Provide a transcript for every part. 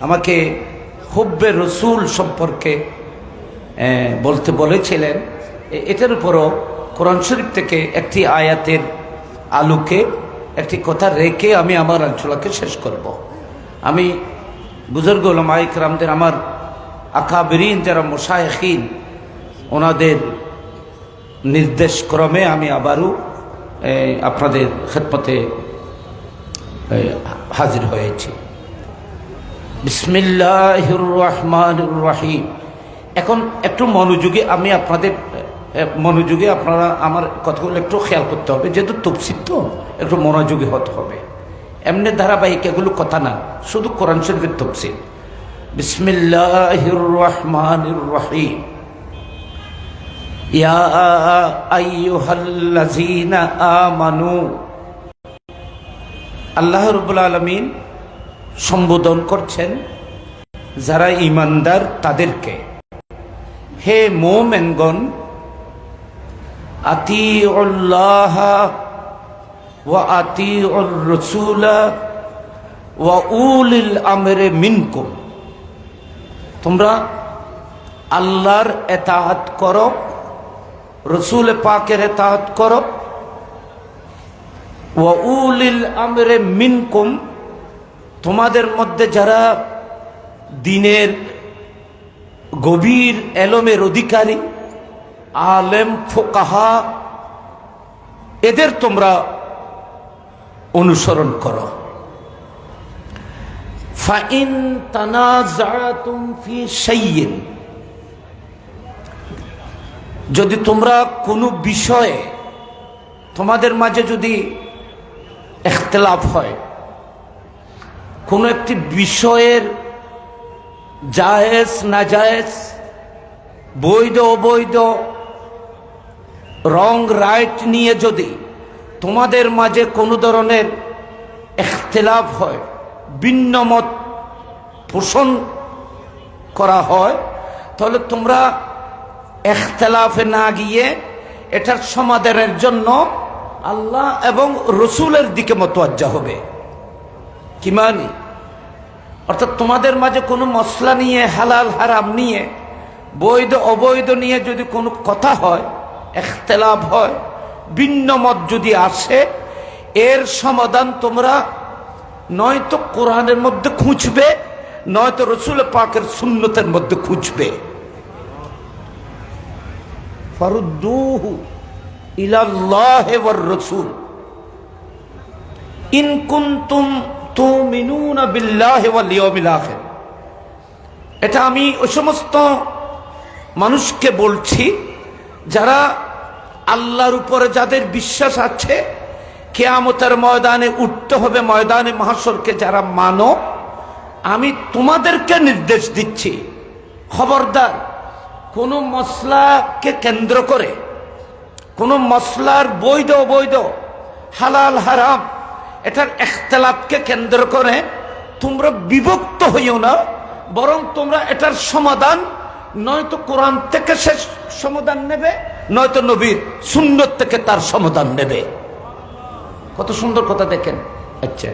আমাকে হুব্বে রসুল সম্পর্কে বলতে বলেছিলেন। এটার উপরও কোরআন শরীফ থেকে একটি আয়াতের আলোকে একটি কথা রেখে আমি আমার আলোচনাকে শেষ করব। আমি বুজুর্গ উলামায়ে কেরামদের, আমার আকাবিরিন যারা মুশায়েখিন, ওনাদের নির্দেশ ক্রমে আমি আবারও আপনাদের খেদমতে হাজির হয়েছি। বিসমিল্লাহির রহমানির রহিম। এখন একটু মনোযোগী আমি আপনাদের আপনারা আমার কথাগুলো একটু খেয়াল করতে হবে, যেহেতু তফসির তো একটু মনোযোগী হতে হবে। এমনি ধারাবাহিক এগুলো কথা না, শুধু কোরআন শরীফের তফসির। বিসমিল্লাহির রহমানির রহিম। ইয়া আইয়ুহাল্লাযীনা আমানু। আল্লাহ রাব্বুল আলামিন সম্বোধন করছেন যারা ঈমানদার তাদেরকে, হে মুমিনগণ, আতিউল্লাহ ওয়া আতিউর রাসূল ওয়া উলিল আমরি মিনকুম। তোমরা আল্লাহর ইতাআত করো, রাসূল পাকের ইতাআত করো, ওয়া উলিল আমরি মিনকুম, তোমাদের মধ্যে যারা দ্বীনের গভীর এলমের অধিকারী, আলেম ফুকাহা, এদের তোমরা অনুসরণ করো। ফাইন তানাযাতুম ফি শাইইন, যদি তোমরা কোনো বিষয়ে তোমাদের মাঝে যদি ইখতিলাফ হয়, কোনো একটি বিষয়ের জায়েজ নাজায়েজ, বৈধ অবৈধ, রং রাইট নিয়ে যদি তোমাদের মাঝে কোনো ধরনের ইখতিলাফ হয়, ভিন্ন মত পোষণ করা হয়, তাহলে তোমরা ইখতিলাফে না গিয়ে এটার সমাধানের জন্য আল্লাহ এবং রসুলের দিকে মুতাওয়াজ্জা হবে। কি মানে? অর্থাৎ তোমাদের মাঝে কোনো মসলা নিয়ে, হালাল হারাম নিয়ে, বৈধ অবৈধ নিয়ে যদি কোনো কথা হয়, ইখতিলাফ হয়, ভিন্ন মত যদি আসে, এর সমাধান তোমরা নয়তো কোরআনের মধ্যে খুঁজবে, নয়তো রসুল পাকের সুন্নতের মধ্যে খুঁজবে। ফারুদ্দুহু ইলাল্লাহি ওয়ার রাসূল ইন কুনতুম তুমিনুনা বিল্লাহি ওয়াল ইয়াউমিল আখির। এটা আমি ওই সমস্ত মানুষকে বলছি যারা আল্লাহর উপরে যাদের বিশ্বাস আছে, কিয়ামতের ময়দানে উঠতে হবে, ময়দানে মাহশরকে যারা মানো, আমি তোমাদেরকে নির্দেশ দিচ্ছি, খবরদার কোনো মসলাকে কেন্দ্র করে, কোনো মসলার বৈধ অবৈধ, হালাল হারাম, এটার ইখতিলাফকে কেন্দ্র করে তোমরা বিভক্ত হইও না, বরং তোমরা এটার সমাধান নয়তো কোরআন থেকে শেষ সমাধান নেবে, নয়তো নবীর সুন্নত থেকে তার সমাধান নেবে। কত সুন্দর কথা দেখেন। আচ্ছা,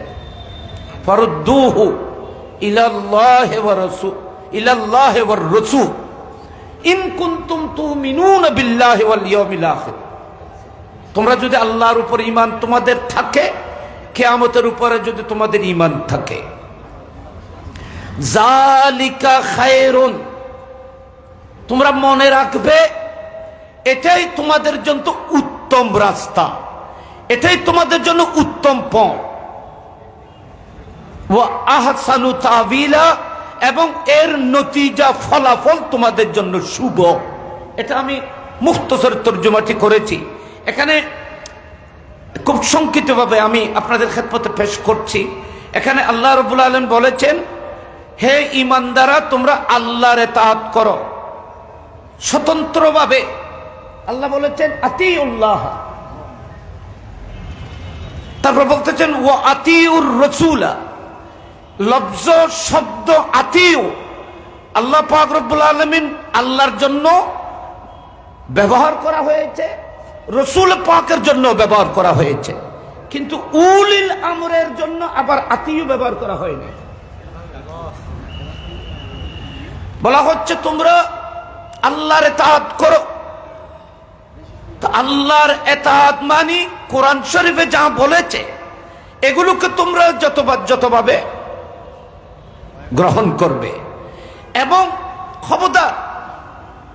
ফারুদ্দুহু ইলাল্লাহি ওয়া রাসূল, ইলাল্লাহি ওয়ার রাসূল ইন কুনতুম তুমিনুনা বিল্লাহি ওয়াল ইয়াউমিল আখির। তোমরা যদি আল্লাহর উপর ঈমান তোমাদের থাকে, কিয়ামতের উপরে যদি তোমাদের ঈমান থাকে, যালিকা খায়রুন, তোমরা মনে রাখবে এটাই তোমাদের জন্য উত্তম রাস্তা, এটাই তোমাদের জন্য উত্তম পথ। ওয়া আহসানু তাবিলা, এবং এর নতিজা ফলাফল তোমাদের জন্য শুভ। এটা আমি মুখতসর তরজমাটি করেছি, এখানে খুব সংক্ষিপ্তভাবে আমি আপনাদের খেদমতে পেশ করছি। এখানে আল্লাহ রাব্বুল আলামিন বলেছেন, হে ঈমানদাররা, তোমরা আল্লাহর ইতাআত করো স্বতন্ত্রভাবে। আল্লাহ বলেছেন আতিউল্লাহ, তারপর বলতেছেন ওয়া আতিউর রাসূলা। লফজ শব্দ আতিউ আল্লাহ পাক রব্বুল আলামিন আল্লাহর জন্য ব্যবহার করা হয়েছে, রসুল পাকের জন্য ব্যবহার করা হয়েছে, কিন্তু উলিল আমরের জন্য আবার আতিউ ব্যবহার করা হয় না। বলা হচ্ছে তোমরা আল্লাহর ইতাআত করো। তো আল্লাহর ইতাআত মানে কোরআন শরীফে যা বলেছে এগুলোকে তোমরা যতভাবে গ্রহণ করবে। এবং খবরদার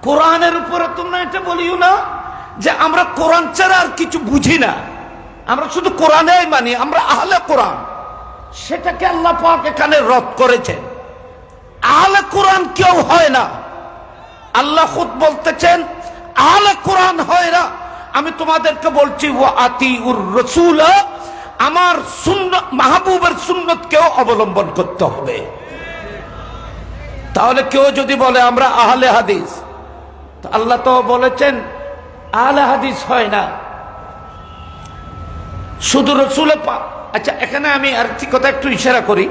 কোরআনের উপরে তোমরা এটা বলিও না যে আমরা কোরআন ছাড়া আর কিছু বুঝি না, আমরা শুধু কোরআনেই মানি, আমরা আহলে কোরআন। সেটাকে আল্লাহ পাক এখানে রদ করেছেন। আহলে কোরআন কেউ হয় না। আল্লাহ খুদ বলতেছেন আহলে কোরআন হয় না। আমি তোমাদেরকে বলছি ওয়া আতিউর রাসূল, আমার সুন্নাত মাহবুবের সুন্নতকেও অবলম্বন করতে হবে। তাহলে কেউ যদি বলে আমরা আহলে হাদিস, তো আল্লাহ তো বলেছেন আহলে হাদিস হয় না, শুধু রসুলের আচ্ছা এখানে আমি আরেকটি কথা একটু ইশারা করি।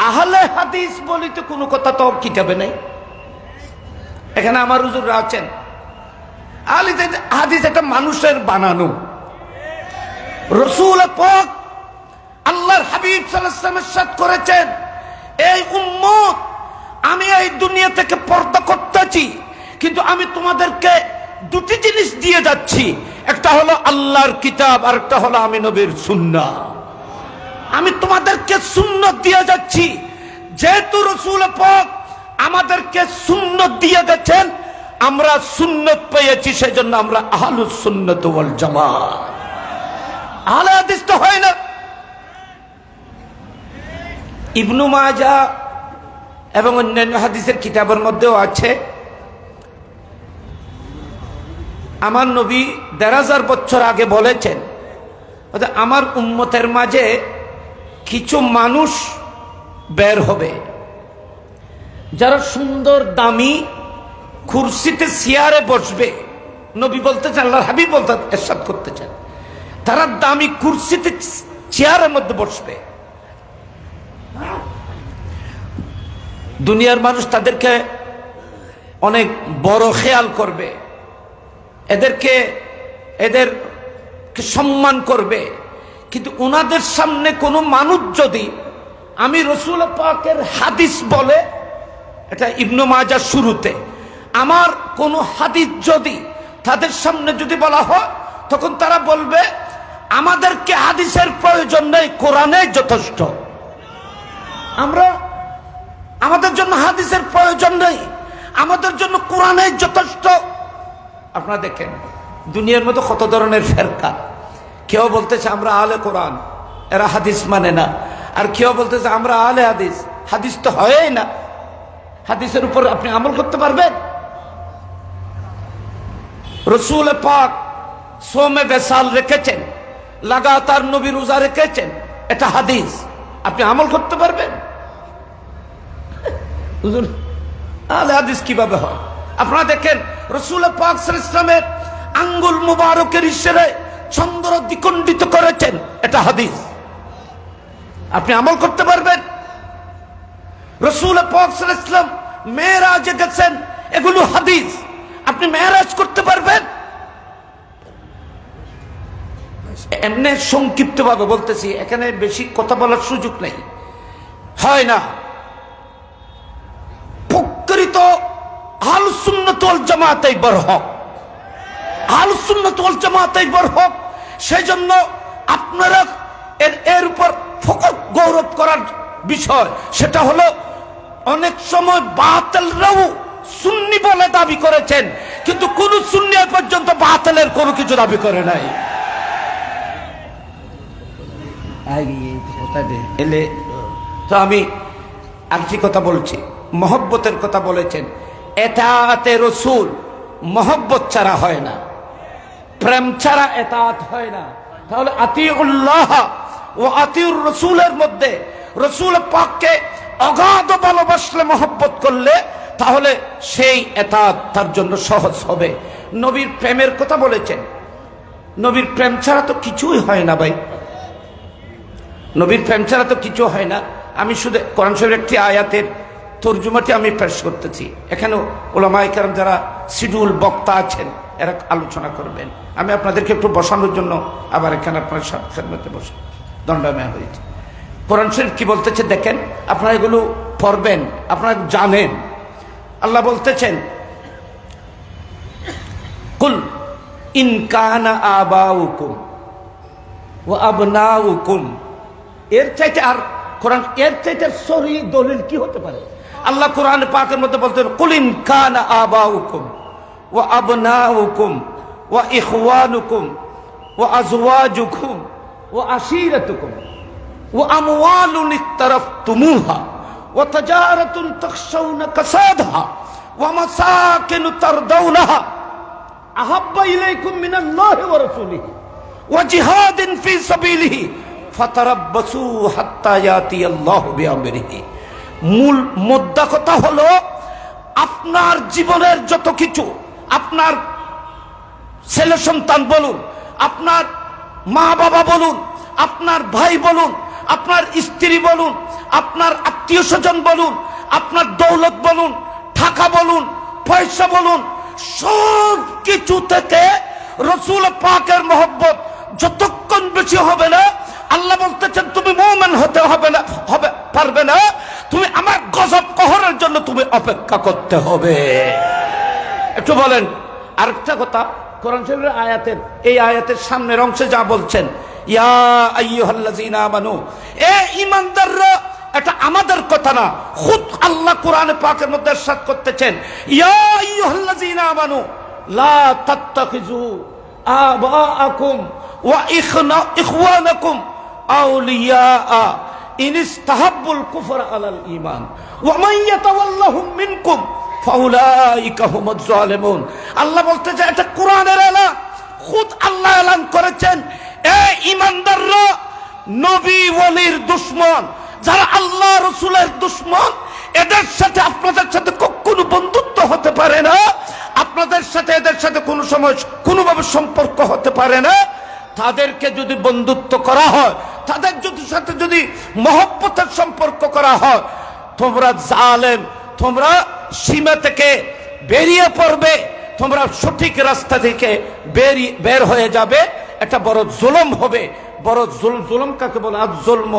আহলে হাদিস বলিতে কোনো কথা তো কিতাবে নাই। এখানে আমার হুজুররা আছেন। আহলে হাদিস একটা মানুষের বানানো। রসুল পাক আল্লাহর হাবিব সাল্লাল্লাহু আলাইহি ওয়াসাল্লাম ইরশাদ করেছেন, এই উম্মত আমি এই দুনিয়া থেকে পর্দা করতেছি, কিন্তু আমি তোমাদেরকে দুটি জিনিস দিয়ে যাচ্ছি, একটা হলো আল্লাহর কিতাব আর একটা হলো আমি নবীর সুন্নাহ। আমি তোমাদেরকে সুন্নাত দিয়ে যাচ্ছি। যেহেতু রাসূল পাক আমাদেরকে সুন্নাত দিয়ে গেছেন, আমরা সুন্নাত পেয়েছি, সেজন্য আমরা আহলুস সুন্নাত ওয়াল জামাত। আহলে হাদিস তো হয় না। ইবনু মাজাহ এবং অন্যান্য হাদিসের কিতাবের মধ্যেও আছে, আমার নবী ১,৫০০ বছর আগে বলেছেন আমার উম্মতের মাঝে কিছু মানুষ বের হবে যারা সুন্দর দামি কুরসিতে চেয়ারে বসবে। নবী বলতেছেন, আল্লাহর হাবিব বলতে ইরশাদ করতেছেন, তারা দামি কুরসিতে চেয়ারের মধ্যে বসবে। দুনিয়ার মানুষ তাদেরকে অনেক বড় খেয়াল করবে, এদেরকে সম্মান করবে, কিন্তু ওনাদের সামনে কোনো মানুষ যদি আমি রাসূল পাকের হাদিস বলে, এটা ইবনে মাজাহ শুরুতে, আমার কোনো হাদিস যদি তাদের সামনে যদি বলা হয়, তখন তারা বলবে আমাদেরকে হাদিসের প্রয়োজন নেই, কোরআনে যথেষ্ট। আমাদের জন্য হাদিসের প্রয়োজন নেই, আমাদের জন্য কোরআনে যথেষ্ট। আপনারা দেখেন দুনিয়ার মধ্যে কত ধরনের ফেরকা। কেউ বলতেছে আমরা আহলে কোরআন, এরা হাদিস মানে না। আর কেউ বলতেছে আমরা আহলে হাদিস, হাদিস তো হয়ই না। হাদিসের উপর আপনি আমল করতে পারবেন? রাসূল পাক সোমে বেসাল রেখেছেন, লাগাতার নবী রোজা রেখেছেন, এটা হাদিস। আপনি আমল করতে পারবেন? হুজুর আহলে হাদিস কিভাবে হয়? আপনারা দেখেন রাসূল পাক সাল্লাল্লাহু আলাইহি ওয়াসাল্লামের আঙ্গুল মুবারকের ইশারায় চন্দ্র দ্বিখণ্ডিত করেছেন, এটা হাদিস। আপনি আমল করতে পারবেন? রাসূল পাক সাল্লাল্লাহু আলাইহি ওয়াসাল্লাম মেরাজে গেছেন, এগুলো হাদিস। আপনি মেরাজ করতে পারবেন? এমনি সংক্ষিপ্ত ভাবে বলতেছি, এখানে বেশি কথা বলার সুযোগ নেই, হয় না। প্রকৃত আহলুস সুন্নাত ওয়াল জামাতেই বড় হক, আহলুস সুন্নাত ওয়াল জামাতেই বড় হক। সেজন্য আপনারা এর উপর ফকর গৌরব করার বিষয়, সেটা হলো অনেক সময় বাতিলরাও সুন্নি বলে দাবি করেছেন, কিন্তু কোন সুন্নি পর্যন্ত বাতিলের কোনো কিছু দাবি করে নাই। তো আমি আরেকটি কথা বলছি, মহব্বতের কথা বলেছেন। এতাআতে রাসূল মহব্বত ছাড়া হয় না, প্রেম ছাড়া এতাআত হয় না। তাহলে আতিউল্লাহ ও আতিউর রাসূলের মধ্যে রাসূল পাককে অগাধ ভালোবাসলে, মহব্বত করলে, তাহলে সেই এতাআত তার জন্য সহজ হবে। নবীর প্রেমের কথা বলেছেন, নবীর প্রেম ছাড়া তো কিছুই হয় না ভাই, নবীর প্রেম ছাড়া তো কিছু হয় না। আমি শুধু কোরআন শরীফের একটি আয়াতের তর্জমাটি আমি পেশ করতেছি। এখানে উলামায়ে কেরাম যারা শিডিউল বক্তা আছেন, এরা আলোচনা করবেন। আমি আপনাদেরকে একটু বসানোর জন্য আবার এখানে আপনার খেদমতে বসে দণ্ডায়মান হয়েছে। কোরআন শরীফ কি বলতেছে দেখেন, আপনারা এগুলো পড়বেন, আপনারা জানেন। আল্লাহ বলতেছেন কুল ইন কানা আবাউকুম ওয়া আবনাউকুম, এর চাইতে আর কোরআন এর চাইতে সহি দলিল কি হতে পারে? আল্লাহ কোরআন পাকের মধ্যে বলতেন কুল ইন কানা আবাউকুম ওয়া আবনাউকুম ওয়া ইখওয়ানুকুম ওয়া আজওয়াজুকুম ওয়া আশীরাতুকুম ওয়া আমওয়ালুন ইকতারাফতুমুহা ওয়া তাজারাতুন তাখশাউনা কাসাদাহা ওয়া মাসাকিনু তারদাউনাহা আহাব্বা ইলাইকুম মিনাল্লাহি ওয়া রাসূলিহি ওয়া জিহাদিন ফি সাবিলিহি ফাতারাব্বাসু হাত্তা ইয়াতিয়াল্লাহু বিআমরিহি। মূল মুদ্রা কথা হলো, আপনার জীবনের যত কিছু, আপনার ছেলে সন্তান বলুন, আপনার মা বাবা বলুন, আপনার ভাই বলুন, আপনার স্ত্রী বলুন, আপনার আত্মীয় স্বজন বলুন, আপনার দৌলত বলুন, টাকা বলুন, পয়সা বলুন, সব কিছু থেকে রাসূল পাকের মহব্বত যতক্ষণ বেশি হবে না, আল্লাহ বলতেছেন তুমি মুমিন হতে হবে না, পারবে না, তুমি আমার গজব কহরের জন্য তুমি অপেক্ষা করতে হবে। একটু বলেন আরেকটা কথা, কোরআন শরীফের আয়াতের এই আয়াতের সামনের অংশে যা বলছেন ইয়া আইয়ুহাল্লাযীনা আমানু, এ ঈমানদাররা, এটা আমাদের কথা না, খুদ আল্লাহ কোরআন পাকের মধ্যে ইরশাদ করতেছেন ইয়া আইয়ুহাল্লাযীনা আমানু লা তাত্তাখিযু আবাআকুম ওয়া ইখওয়ানাকুম আউলিয়া ইন ইসতাহাব্বুল কুফরা আলাল ঈমান ওয়া মান ইয়াতাওয়াল্লাহুম মিনকুম ফাউলাইকা হুমুজ জালিমুন। আল্লাহ বলতে চায় এটা কোরআনের এলান, খুদ আল্লাহ এলান করেছেন এ ঈমানদাররা, নবী ওয়ালির দুশমন, যারা আল্লাহ রাসূলের দুশমন, এদের সাথে আপনাদের সাথে কখনো বন্ধুত্ব হতে পারে না, আপনাদের সাথে এদের সাথে কোনো সময় কোনোভাবে সম্পর্ক হতে পারে না। তাদেরকে যদি বন্ধুত্ব করা হয়, তাদের সাথে যদি মহব্বতের সম্পর্ক করা হয়, তোমরা জালেম, তোমরা সীমা থেকে বেরিয়ে পড়বে, তোমরা সঠিক রাস্তা থেকে বের হয়ে যাবে, একটা বড় জুলুম হবে। বড় জুলুম কাকে বলে? আজ জুলম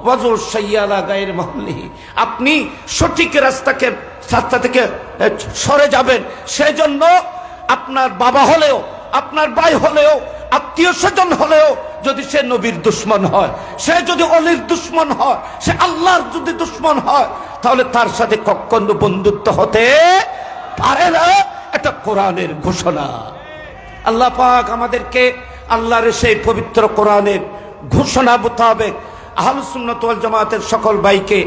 ওয়াজুল শাইয়ালা গায়র মাহলিহি, আপনি সঠিক রাস্তা থেকে সরে যাবেন। সেজন্য আপনার বাবা হলেও, আপনার ভাই হলেও, আত্মীয় স্বজন হলেও যদি সে নবীর দুশমন হয়, সে যদি অলির দুশমন হয়, সে আল্লাহর যদি দুশমন হয়, তাহলে তার সাথে কখনো বন্ধুত্ব হতে পারে না। এটা কোরআনের ঘোষণা। আল্লাহ পাক আমাদেরকে আল্লাহর সেই পবিত্র কোরআনের ঘোষণা মোতাবেক আহলুস সুন্নাত ওয়াল জামাতের সকল ভাইকে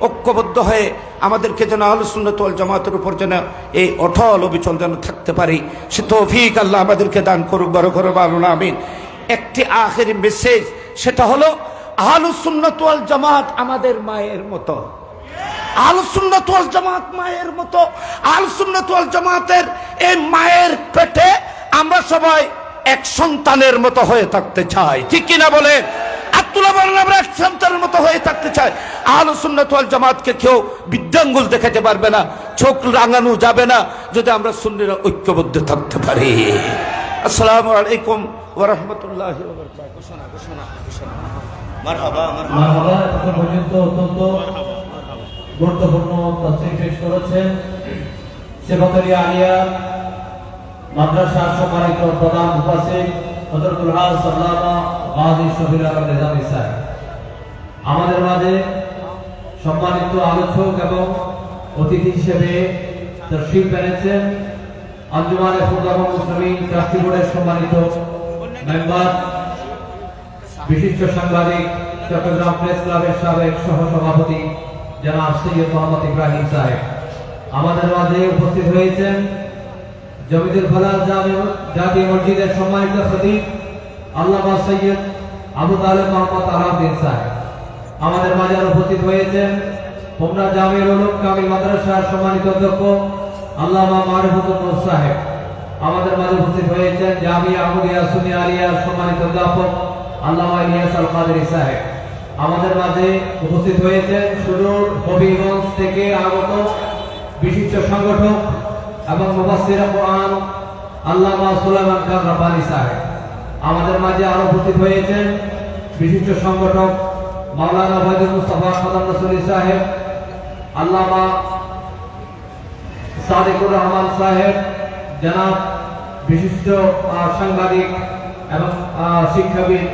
ঐক্যবদ্ধ হয়ে আমাদেরকে যেন আহলুস সুন্নাত ওয়াল জামাতের উপর যেন এই অটল অবিচল যেন থাকতে পারি, সে তৌফিক আল্লাহ আমাদেরকে দান করুক, বড় করে বলুন আমিন। একটি আখেরি মেসেজ, সেটা হলো আহলুস সুন্নাত ওয়াল জামাত আমাদের মায়ের মতো। আহলুস সুন্নাত ওয়াল জামাত মায়ের মতো। আহলুস সুন্নাত ওয়াল জামাতের এই মায়ের পেটে আমরা সবাই এক সন্তানের মতো হয়ে থাকতে চাই, ঠিক কিনা বলে? আব্দুল্লাহ বলেন আমরা এক সন্তানের মতো হয়ে থাকতে চাই। আহলুস সুন্নাত ওয়াল জামাতকে কেউ বিদ্যাঙ্গুল দেখাতে পারবে না, চোখ রাঙানো যাবে না, যদি আমরা সুন্নিরা ঐক্যবদ্ধ থাকতে পারি। আসসালামু আলাইকুম ওয়া রাহমাতুল্লাহি ওয়া বারাকাতুহু। মারহাবা মারহাবা। এখন পর্যন্ত অত্যন্ত গুরুত্বপূর্ণ তাফসীর পেশ করেছেন সেবাকারিয়া আলিয়া মাদ্রাসার সম্মানিত প্রধান মুফাসসির হযরতুল হাজ আল্লামা গাজী শফিউল আলম নিজামী সাহেব। আমাদের মাঝে সম্মানিত আলোচক এবং অতিথি হিসেবে তাশরীফ এনেছেন আঞ্জুমানে ফুরদানুল মুসলিমিন ট্রাস্টি বোর্ডের সম্মানিত মেম্বার, বিশিষ্ট সাংবাদিক, চট্টগ্রাম প্রেস ক্লাবের সাবেক সহসভাপতি জনাব সৈয়দ মোহাম্মদ ইব্রাহিম সাহেব। আমাদের মাঝে উপস্থিত হয়েছেন জমিদুল ফালাহ জাতীয় মসজিদের সম্মানিত খতিব আল্লামা সৈয়দ আবু তালেব মোহাম্মদ আলাউদ্দিন সাহেব। আমাদের মাঝে উপস্থিত হয়েছেন হোমনা জামিউল উলুম কামিল মাদ্রাসার সম্মানিত অধ্যক্ষ আল্লামা মারিফাতুল নূর সাহেব। আমাদের মাঝে উপস্থিত হয়েছেন জামিয়া আহমদিয়া সুন্নি আলিয়ার সম্মানিত অধ্যাপক আল্লামা ইলিয়াস আল কাদেরী সাহেব। আমাদের মাঝে উপস্থিত হয়েছেন সুদূর হবিগঞ্জ থেকে আগত বিশিষ্ট সংগঠক এবং মুফাসসিরে কোরআন আল্লামা সুলাইমান খান রাব্বানী সাহেব। আমাদের মাঝে আরো উপস্থিত হয়েছেন বিশিষ্ট সংগঠক মাওলানা ওয়াহিদুল মুস্তাফা খাদাম রাসূলী সাহেব, আল্লামা সাদেকুর রহমান সাহেব, জনাব বিশিষ্ট সাংবাদিক এবং শিক্ষাবিদ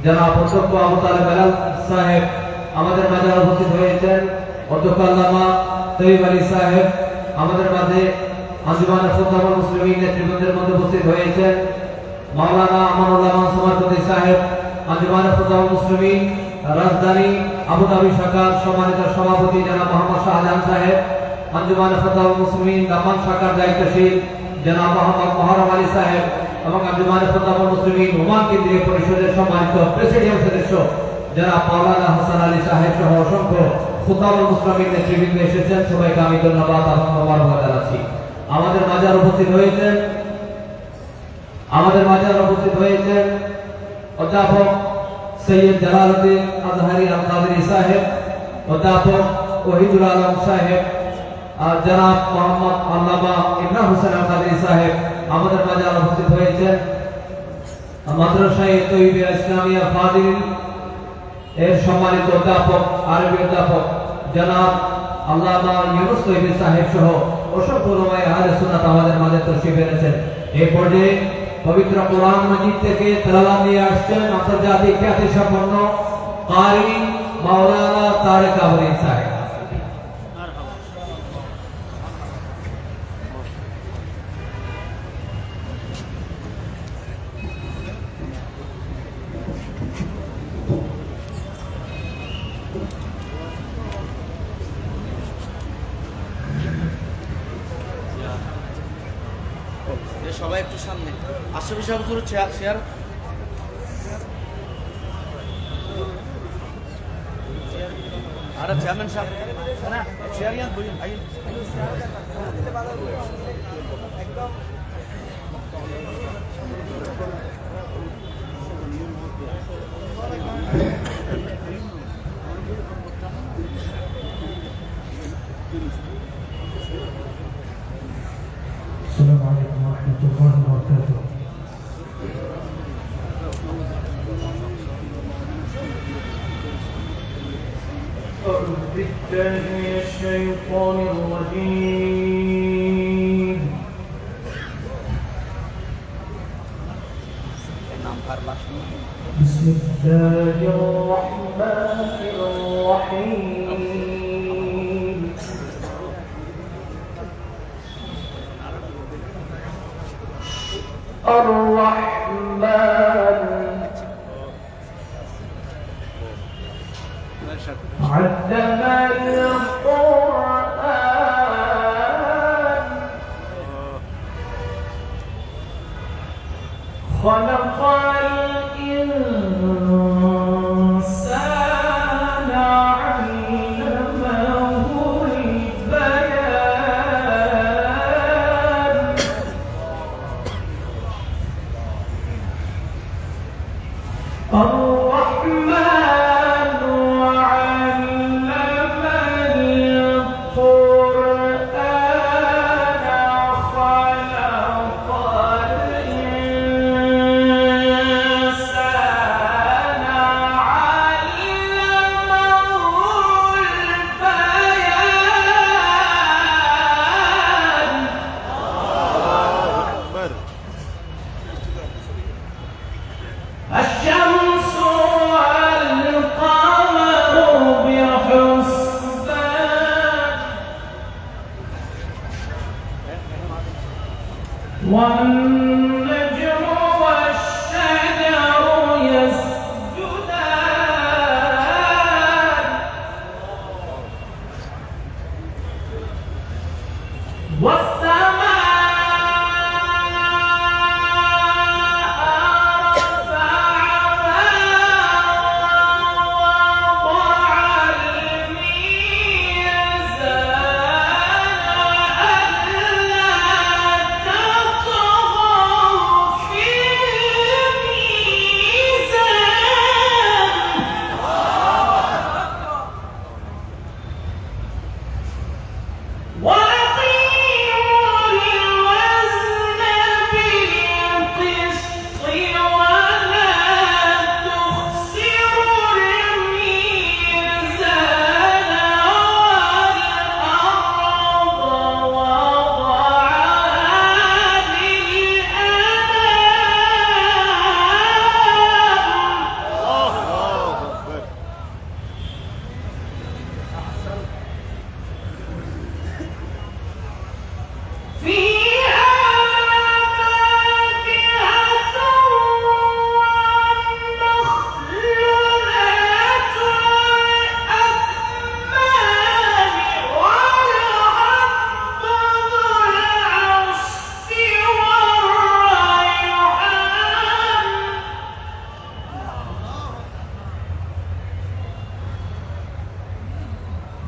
জনাব অধ্যক্ষ আবু তালেব বেলাল সাহেব আমাদের মাঝে উপস্থিত হয়েছেন। অধ্যক্ষ আল্লামা তৈয়ব আলী সাহেব আমাদের মাঝে আঞ্জুমানে ফুতওয়াল মুসলিমিন নেতৃবৃন্দের মধ্যে উপস্থিত হয়েছেন। মাওলানা আমানুল্লাহ মানসুমারপতি সাহেব আঞ্জুমানে ফুতওয়াল মুসলিমিন রাজধানী আবুধাবি শাখার সম্মানিত সভাপতি জনাব মোহাম্মদ শাহজাহান সাহেব, আঞ্জুমানে ফুতওয়াল মুসলিমিন দাম্মান শাখার দায়িত্বশীল জনাব মোহাম্মদ মোহররম আলী সাহেব এবং আঞ্জুমানে ফুতওয়াল মুসলিমিন ওমান কেন্দ্রীয় পরিষদের সম্মানিত প্রেসিডিয়াম সদস্য জনাব মাওলানা হাসান আলী সাহেব সহ অসংখ্য ফুতওয়াল মুসলিমিন নেতৃবৃন্দ এসেছেন। সবাইকে আমি ধন্যবাদ এবং মোবারকবাদ জানাচ্ছি। আমাদের মাঝে উপস্থিত হয়েছেন অধ্যাপক সৈয়দ জালালউদ্দিন আজহারি আল কাদরি সাহেব, অধ্যাপক ওহিদুল আলম সাহেব, জনাব মোহাম্মদ আল্লামা ইমরান হোসেন আল কাদরি সাহেব আমাদের মাঝে উপস্থিত হয়েছেন। মাদ্রাসায়ে তৈয়বা ইসলামিয়া ফাজিল এর সম্মানিত অধ্যাপক আরবি অধ্যাপক জনাব আল্লামা ইউনুস তৈয়বী সাহেব সহ অসংখ্য উলামায়ে আহলে সুন্নাত আমাদের মাঝে তশরিফ এনেছেন। এই পর্যায়ে পবিত্র কোরআন মাজিদ থেকে তেলাওয়াত নিয়ে আসছেন আন্তর্জাতিক খ্যাতিসম্পন্ন কারি মাওলানা তারেক আবরি সাহেব। সবাই একটু সামনে আশেপাশে হুজুর চেয়ার আরে চেয়ারম্যান সাহেব না চেয়ার ইয়ান বলি একদম السلام عليكم ورحمة الله وبركاته. أعوذ بالله من الشيطان الرجيم. بسم الله الرحمن الرحيم. الرحمن علم القرآن خلق الإنسان علمه البيان الرحمن علم القرآن خلق الإنسان علمه البيان الشمس والقمر بحسبان والنجم والشجر يسجدان والسماء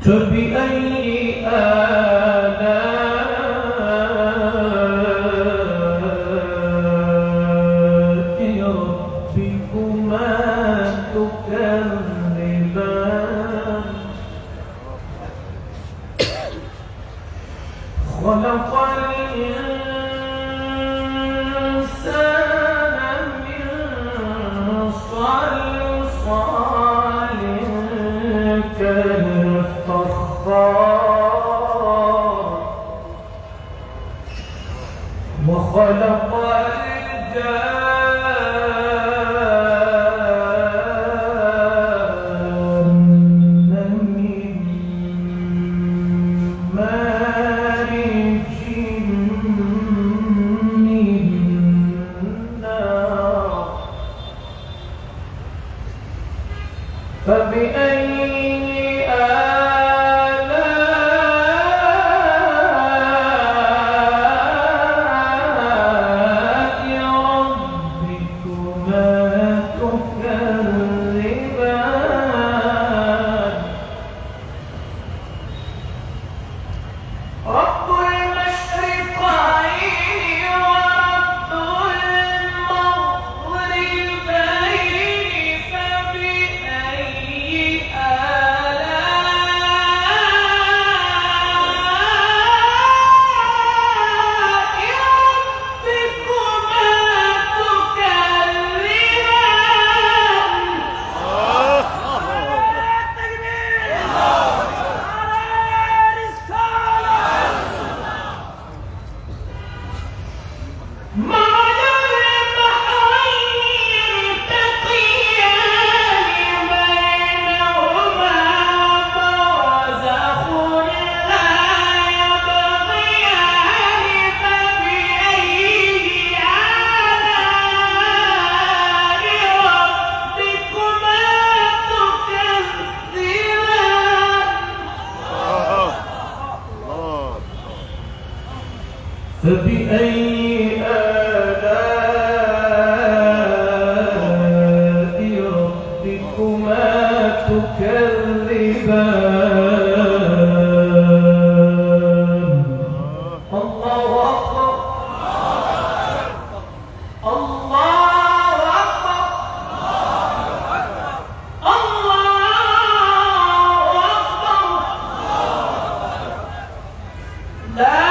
فبأي آلاء ربكما تكذبان خلق الإنسان من صلصال كالفخار وخلق الجان من مارج من نار فبأي رب المشرقين ورب المغربين فبأي آلاء ربكما تكذبان مرج البحرين يلتقيان بينهما برزخ لا يبغيان فبأي آلاء ربكما تكذبان فبأي آلاء ربكما تكذبان الله أكبر الله أكبر الله أكبر لا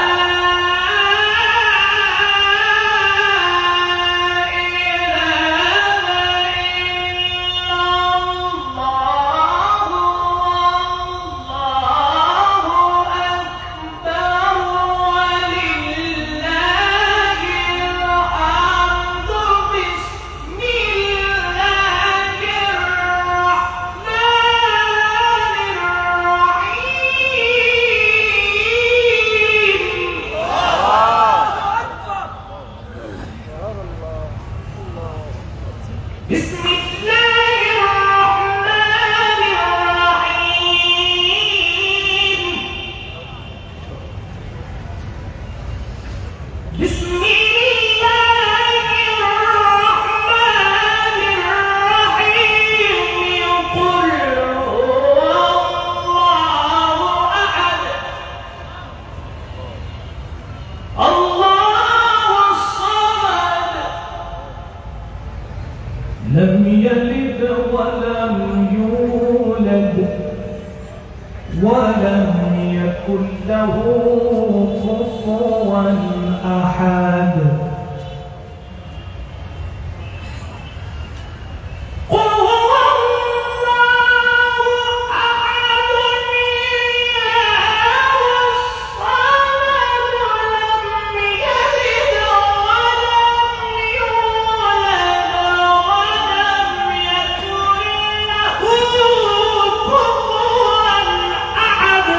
بسم الله الرحمن الرحيم بسم الله الرحمن الرحيم قل هو الله أحد الله الصمد لم يلد ولم يولد ولم يكن له كفوا أحد قل هو الله أحد الله الصمد لم يلد ولم يولد ولم يكن له كفوا أحد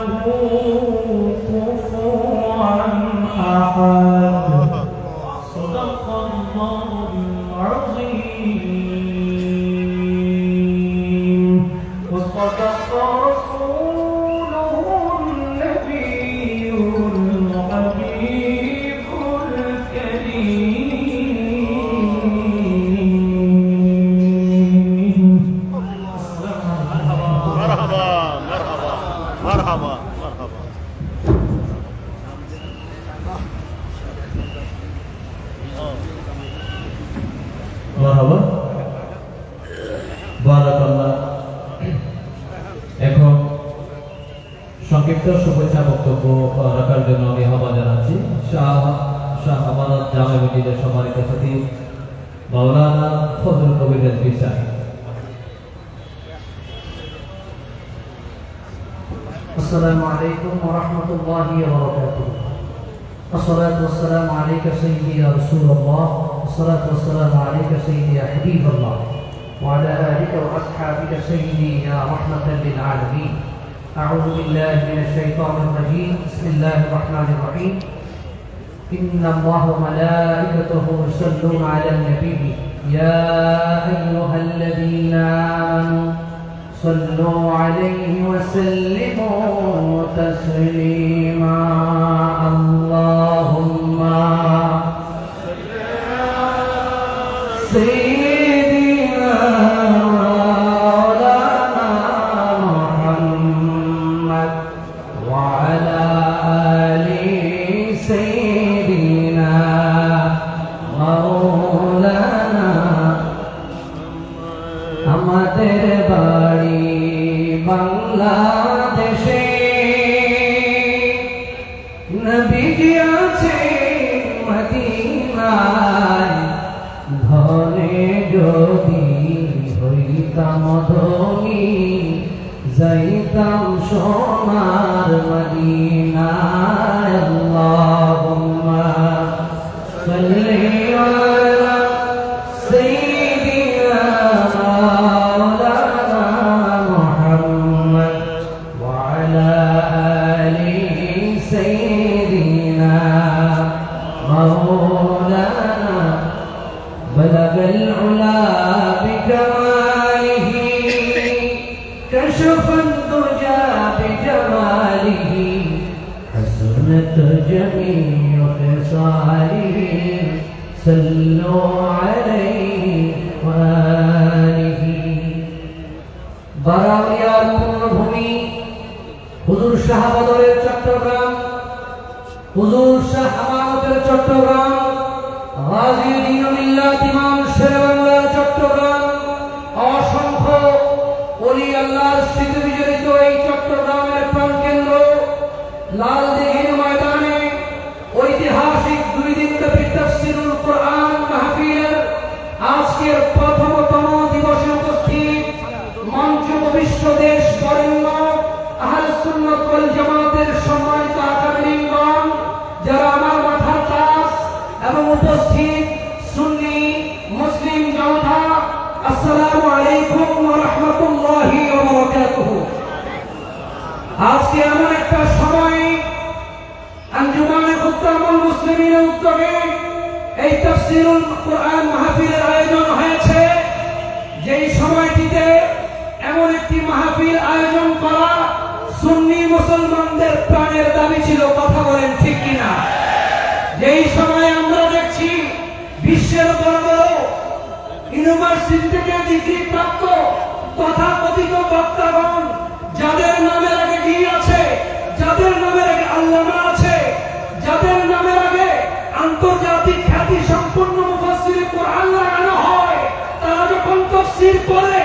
له كفوا أحد صدق الله العظيم وصدق رسوله النبي الحبيب الكريم. مرحبا مرحبا مرحبا مرحبا. মারহাবা বারাকাল্লাহ। এখন সংক্ষিপ্ত শুভেচ্ছা বক্তব্য রাখার জন্য আমি আহ্বান জানাচ্ছি শাহ আমানত জামে মসজিদের সম্মানিত খতিব মাওলানা ফজলুল কবির রিজভী সাহেব। السلام عليكم ورحمة الله وبركاته. الصلاة والسلام عليك سيدي يا رسول الله، الصلاة والسلام عليك سيدي يا حبيب الله، وعلى آلك وأصحابك سيدي يا رحمة للعالمين. أعوذ بالله من الشيطان الرجيم، بسم الله الرحمن الرحيم. إن الله وملائكته يصلون على النبي يا أيها الذين آمنوا صلوا عليه وسلموا تسليما. اللهم سيدنا مولانا محمد وعلى آل سيدنا مولانا আমাদের বাড়ি বাংলাদেশে, নবীজি আছে মদিনায়। ধনে যদি হইতাম ধনী, যাইতাম সোনার মদিনায়। আল্লাহুম্মা সাল্লি আলা সাইয়্যিদিনা মাওলানা মুহাম্মদ ওয়া আলা আলি সাইয়্যিদিনা মাওলানা। বলাগাল উলা বিকামালিহি كشف الدجى بجماله، حسنت جميع خصاله. صلوا عليه وآله. বারাউলিয়ার পূর্ণভূমি হুজুর শাহ বদরের চট্টগ্রাম, হুজুর শাহ আমানতের চট্টগ্রাম, গাজী দিনুল্লাহ ইমাম শেরেবাংলার চট্টগ্রাম, অসংখ্য ওলি আল্লাহর স্মৃতি বিজড়িত এই চট্টগ্রামের প্রাণকেন্দ্র লালদিঘির ময়দানে ঐতিহাসিক 2 দিনব্যাপী তাফসীরুল কোরআন মাহফিলের আজকের প্রথমতম দিবসে উপস্থিত মঞ্চ বিশ্ব দেশ বরেণ্য আহলে সুন্নাত ওয়াল জামাতের সম্মানিত আকাবিরিনগণ, যারা আমার মাথার তাজ এবং উপস্থিত সুন্নি মুসলিম জনতা, আসসালামু আলাইকুম ওয়া রাহমাতুল্লাহি ওয়া বারাকাতুহু। আজকে এমন একটা সময় আঞ্জুমানে খুতবাতুল মুসলিমিনের উদ্যোগে এই তাফসীরুল কোরআন মাহফিলের আয়োজন হয়েছে। যেই সময়টিতে এমন একটি মাহফিল আয়োজন করা সুন্নি মুসলমানদের প্রাণের দাবি ছিল। কথা বলেন ঠিক কিনা? যেই সময় আমরা দেখছি বিশ্বের বড় বড় ইউনিভার্সিটি থেকে ডিগ্রি প্রাপ্ত তথাকথিত বক্তাগণ, যাদের নামের আগে কি আছে, যাদের নামের আগে আল্লামা আছে, যাদের নামের আগে আন্তর্জাতিক খ্যাতি সম্পন্ন মুফাসসিরে কোরআন লাগানো হয়, তারা যখন তাফসীর করে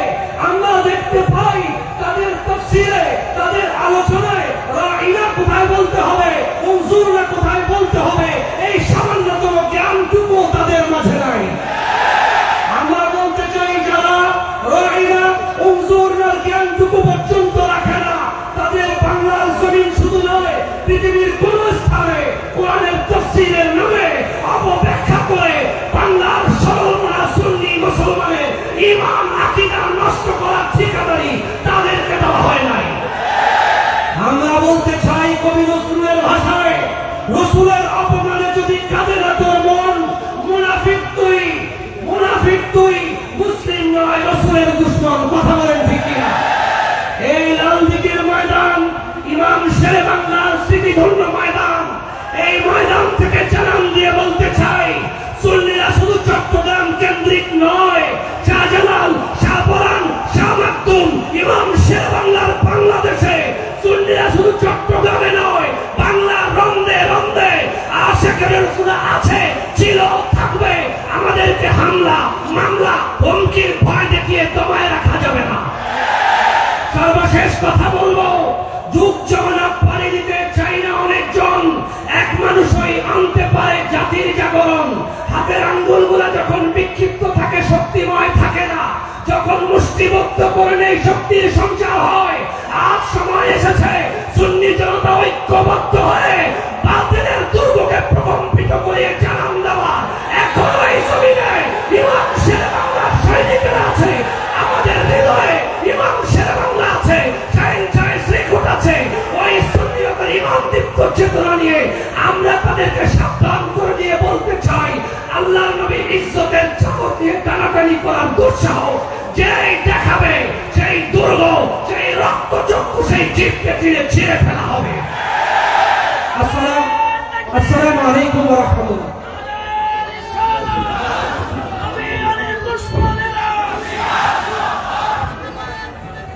আমরা দেখতে পাই তাদের তাফসীরে, তাদের আলোচনায় রাঈনা কোথায় বলতে হবে, উনজুরনা কোথায় বলতে হবে, এই সামান্যতম জ্ঞানটুকু তাদের মাঝে নাই। আমরা বলতে চাই যারা রাঈনা উনজুরনার জ্ঞানটুকু পর্যন্ত রাখে না, তাদের বাংলার জমিন শুধু নয়, পৃথিবীর কোন স্থানে কোরআনের তাফসীরের নামে অপব্যাখ্যা করে বাংলার সরলমনা সুন্নি মুসলমানের ঈমান আকীদা নষ্ট করার ঠিকাদারি তাদেরকে দেওয়া হয় নাই। আমরা বলতে রসুলের অপমানে যদি কাঁদে না তোর মন, মুনাফিক তুই, মুনাফিক তুই, মুসলিম নয় রসুলের দুশমন। কথা বলেন ঠিক কিনা? এই লাল দিকের ময়দান ইমাম শেরে বাংলার স্মৃতিধন্য ময়দান। এই ময়দান থেকে জানান দিয়ে বলতে চাই, সুন্নিরা শুধু চট্টগ্রাম কেন্দ্রিক নয়, শাহজালাল, শাহপরান, শাহ মাকদুম, ইমাম শেরে বাংলার বাংলাদেশে সুন্নিরা শুধু চট্টগ্রামে নয়, বাংলার রন্দে রন্দে আশেকের রাসূল আছে, ছিল, থাকবে। আমাদেরকে হামলা, মামলা, হুমকির ভয় দেখিয়ে দমায় রাখা যাবে না। সর্বশেষ কথা বলবো, যুগ জমানা পাড়ি দিতে চাই না অনেকজন, এক মানুষই আনতে পারে জাতির জাগরণ। হাতের আঙ্গুলগুলা যখন বিক্ষিপ্ত থাকে, শক্তিময় থাকে না, যখন মুষ্টিবদ্ধ করে নেই শক্তির সঞ্চার হয়। আজ সময় এসেছে সুন্নি জনতা ঐক্যবদ্ধ হয়ে বাতিলের দুর্গকে প্রকম্পিত করিয়ে জানান দেওয়া। এখন এই জমিনে ইমাম শেরে বাংলার সৈনিকেরা আছে, আমাদের হৃদয়ে ইমাম শেরে বাংলা আছে, আছে। ওই সুন্নিয়তের ইমাম দীপ্ত চেতনা নিয়ে আমরা তাদেরকে সাবধান করে দিয়ে বলতে চাই, আল্লাহর নবী ইজ্জতের চাদর দিয়ে টানাটানি করার দুঃসাহস যেই দেখাবে, সেই দুর্গ, সেই রক্তচক্ষু, সেই জীবকে ছিঁড়ে ফেলা হবে। আসসালামু আলাইকুম ওয়া রাহমাতুল্লাহ।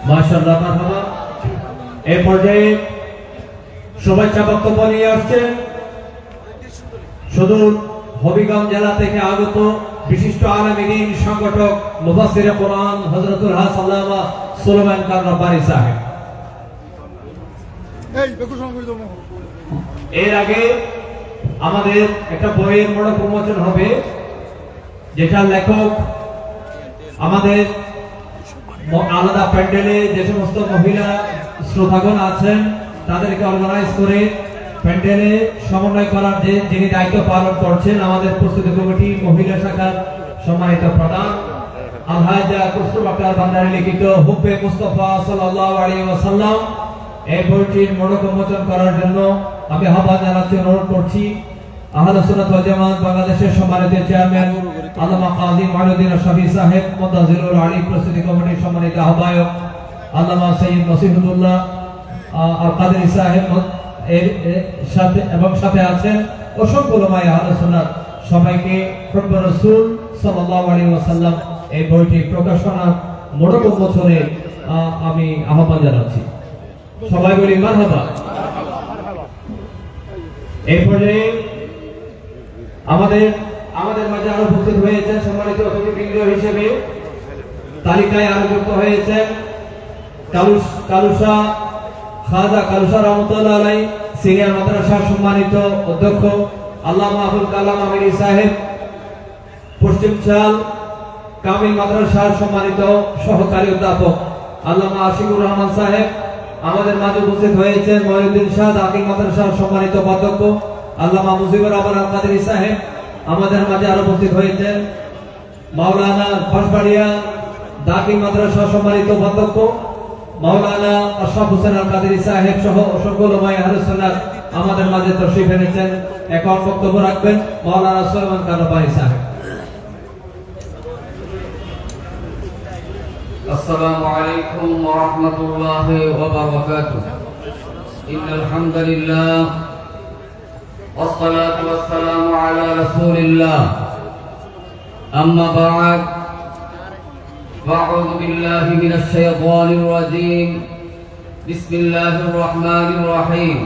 মাশাআল্লাহ, মারহাবা। এই পর্যায়ে শুভেচ্ছা বক্তব্য নিয়ে আসছেন সুদূর হবিগঞ্জ জেলা থেকে আগত বিশিষ্ট আলেমে দ্বীন, সংগঠক, মুফাসসিরে কোরআন হযরতুল হাস আল্লামা সুলাইমান খান রব্বানী সাহেব। এর আগে আমাদের একটা বইয়ের বড় প্রমোশন হবে, যেটা লেখক আমাদের আলাদা প্যান্ডেলে যে সমস্ত মহিলা শ্রোতাগণ আছেন তাদেরকে অর্গানাইজ করে প্যান্ডেলে সমন্বয় করার যে যিনি দায়িত্ব পালন করছেন, আমাদের প্রস্তুতি কমিটি মহিলা শাখার সম্মানিত প্রধান আলহাজা কুসুম আক্তার ভান্ডারী লিখিত হুব্বে মুস্তাফা সাল্লাল্লাহু আলাইহি ওয়াসাল্লাম, এই বইটির মোড়ক উন্মোচন করার জন্য আমি আহ্বান জানাচ্ছি, অনুরোধ করছি আহলে সুন্নাত ওয়াল জামাত বাংলাদেশের সম্মানিত চেয়ারম্যান আল্লামা কাজী মাইনুদ্দিন আশরাফী সাহেব, মুদাজ্জিরুল আলী প্রস্তুতি কমিটির সম্মানিত আহ্বায়ক আল্লামা সৈয়দ নসিহুল্লাহ আল কাদেরী সাহেব এর সাথে এবং সাথে আছেন অসংখ্য উলামায়ে আহলে সুন্নাত, সবাইকে হুব্বে রাসূল সাল্লাল্লাহু আলাইহি ওয়াসাল্লাম এই বইটি প্রকাশনা মোড়ক উন্মোচনে আমি আহ্বান জানাচ্ছি। সবাই বলি মারহাবা। এই পর্যায়ে আমাদের মাঝে আরো উপস্থিত হয়েছেন সম্মানিত অতিথিবৃন্দ হিসেবে তালিকায় আরো যুক্ত হয়েছেন কালুসা খাজা কালুসা রহমতুল্লাহ আলাইহি সিনিয়র মাদ্রাসার সম্মানিত অধ্যক্ষ আল্লামা আবুল কালাম আমিনী সাহেব, পশ্চিম চাল কামিল মাদ্রাসার সম্মানিত সহকারী অধ্যাপক আল্লামা আশিকুর রহমান সাহেব। আমাদের মাঝে উপস্থিত হয়েছেন মহিউদ্দিন শাহ দাকিল মাদ্রাসার সম্মানিত অধ্যক্ষ আল্লামা মুজিবুর রহমান আল কাদেরী সাহেব। আমাদের মাঝে আরো উপস্থিত হয়েছেন মাওলানা ঘোষবাড়িয়া দাকিল মাদ্রাসার সম্মানিত অধ্যক্ষ মাওলানা আশরাফ হোসেন আল কাদেরী সাহেব সহ অসংখ্য উলামায়ে আহলে সুন্নাত আমাদের মাঝে তশরিফ এনেছেন। এখন বক্তব্য রাখবেন মাওলানা সুলাইমান খান রব্বানী সাহেব। السلام عليكم ورحمة الله وبركاته. إن الحمد لله والصلاة والسلام على رسول الله. أما بعد فأعوذ بالله من الشيطان الرجيم. بسم الله الرحمن الرحيم.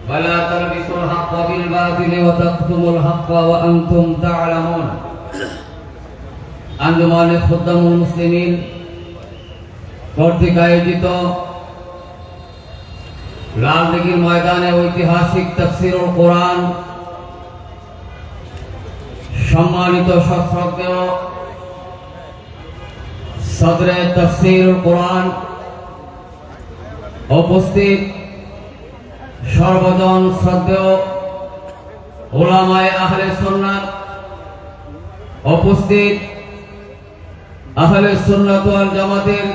ولا تلبسوا الحق بالباطل وتكتموا الحق وأنتم تعلمون. أنجمان خدام المسلمين কর্তৃক আয়োজিত লালদিঘির ময়দানে ঐতিহাসিক তাফসীরুল কোরআন, সম্মানিত শ্রদ্ধেয় সদরে তাফসীরুল কোরআন, উপস্থিত সর্বজন শ্রদ্ধেয় উলামায়ে আহলে সুন্নাত, উপস্থিত আহলে সুন্নাত ওয়াল জামাতের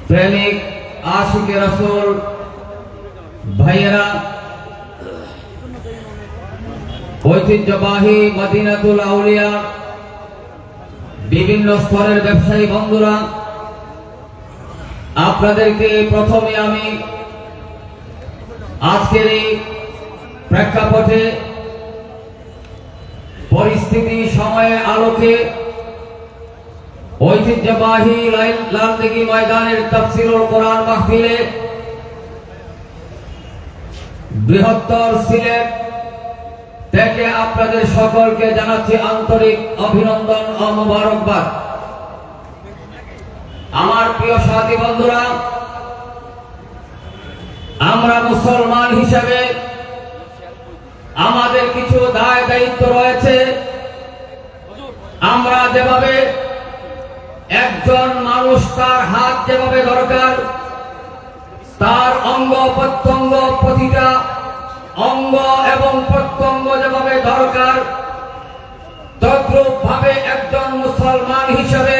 প্রেমিক, আশিকে রাসূল, ভাইয়েরা, ঐতিহ্যবাহী মদিনাতুল আউলিয়া বিভিন্ন স্তরের ব্যবসায়ী বন্ধুরা, আপনাদেরকে প্রথমে আমি আজকের এই প্রেক্ষাপটে পরিস্থিতি সময়ের আলোকে ঐতিহ্যবাহী লালদিঘি ময়দানের তাফসীরুল কোরআন মাহফিলে বৃহত্তর সিলেট থেকে আপনাদের সকলকে জানাচ্ছি আন্তরিক অভিনন্দন ও মোবারকবাদ। আমার প্রিয় সাথী বন্ধুরা, আমরা মুসলমান হিসেবে আমাদের কিছু দায় দায়িত্ব রয়েছে। আমরা যেভাবে একজন মানুষ তার হাত যেভাবে দরকার, তার অঙ্গ প্রত্যঙ্গ প্রতিটা অঙ্গ এবং প্রত্যঙ্গ যেভাবে দরকার, তদ্রূপ ভাবে একজন মুসলমান হিসেবে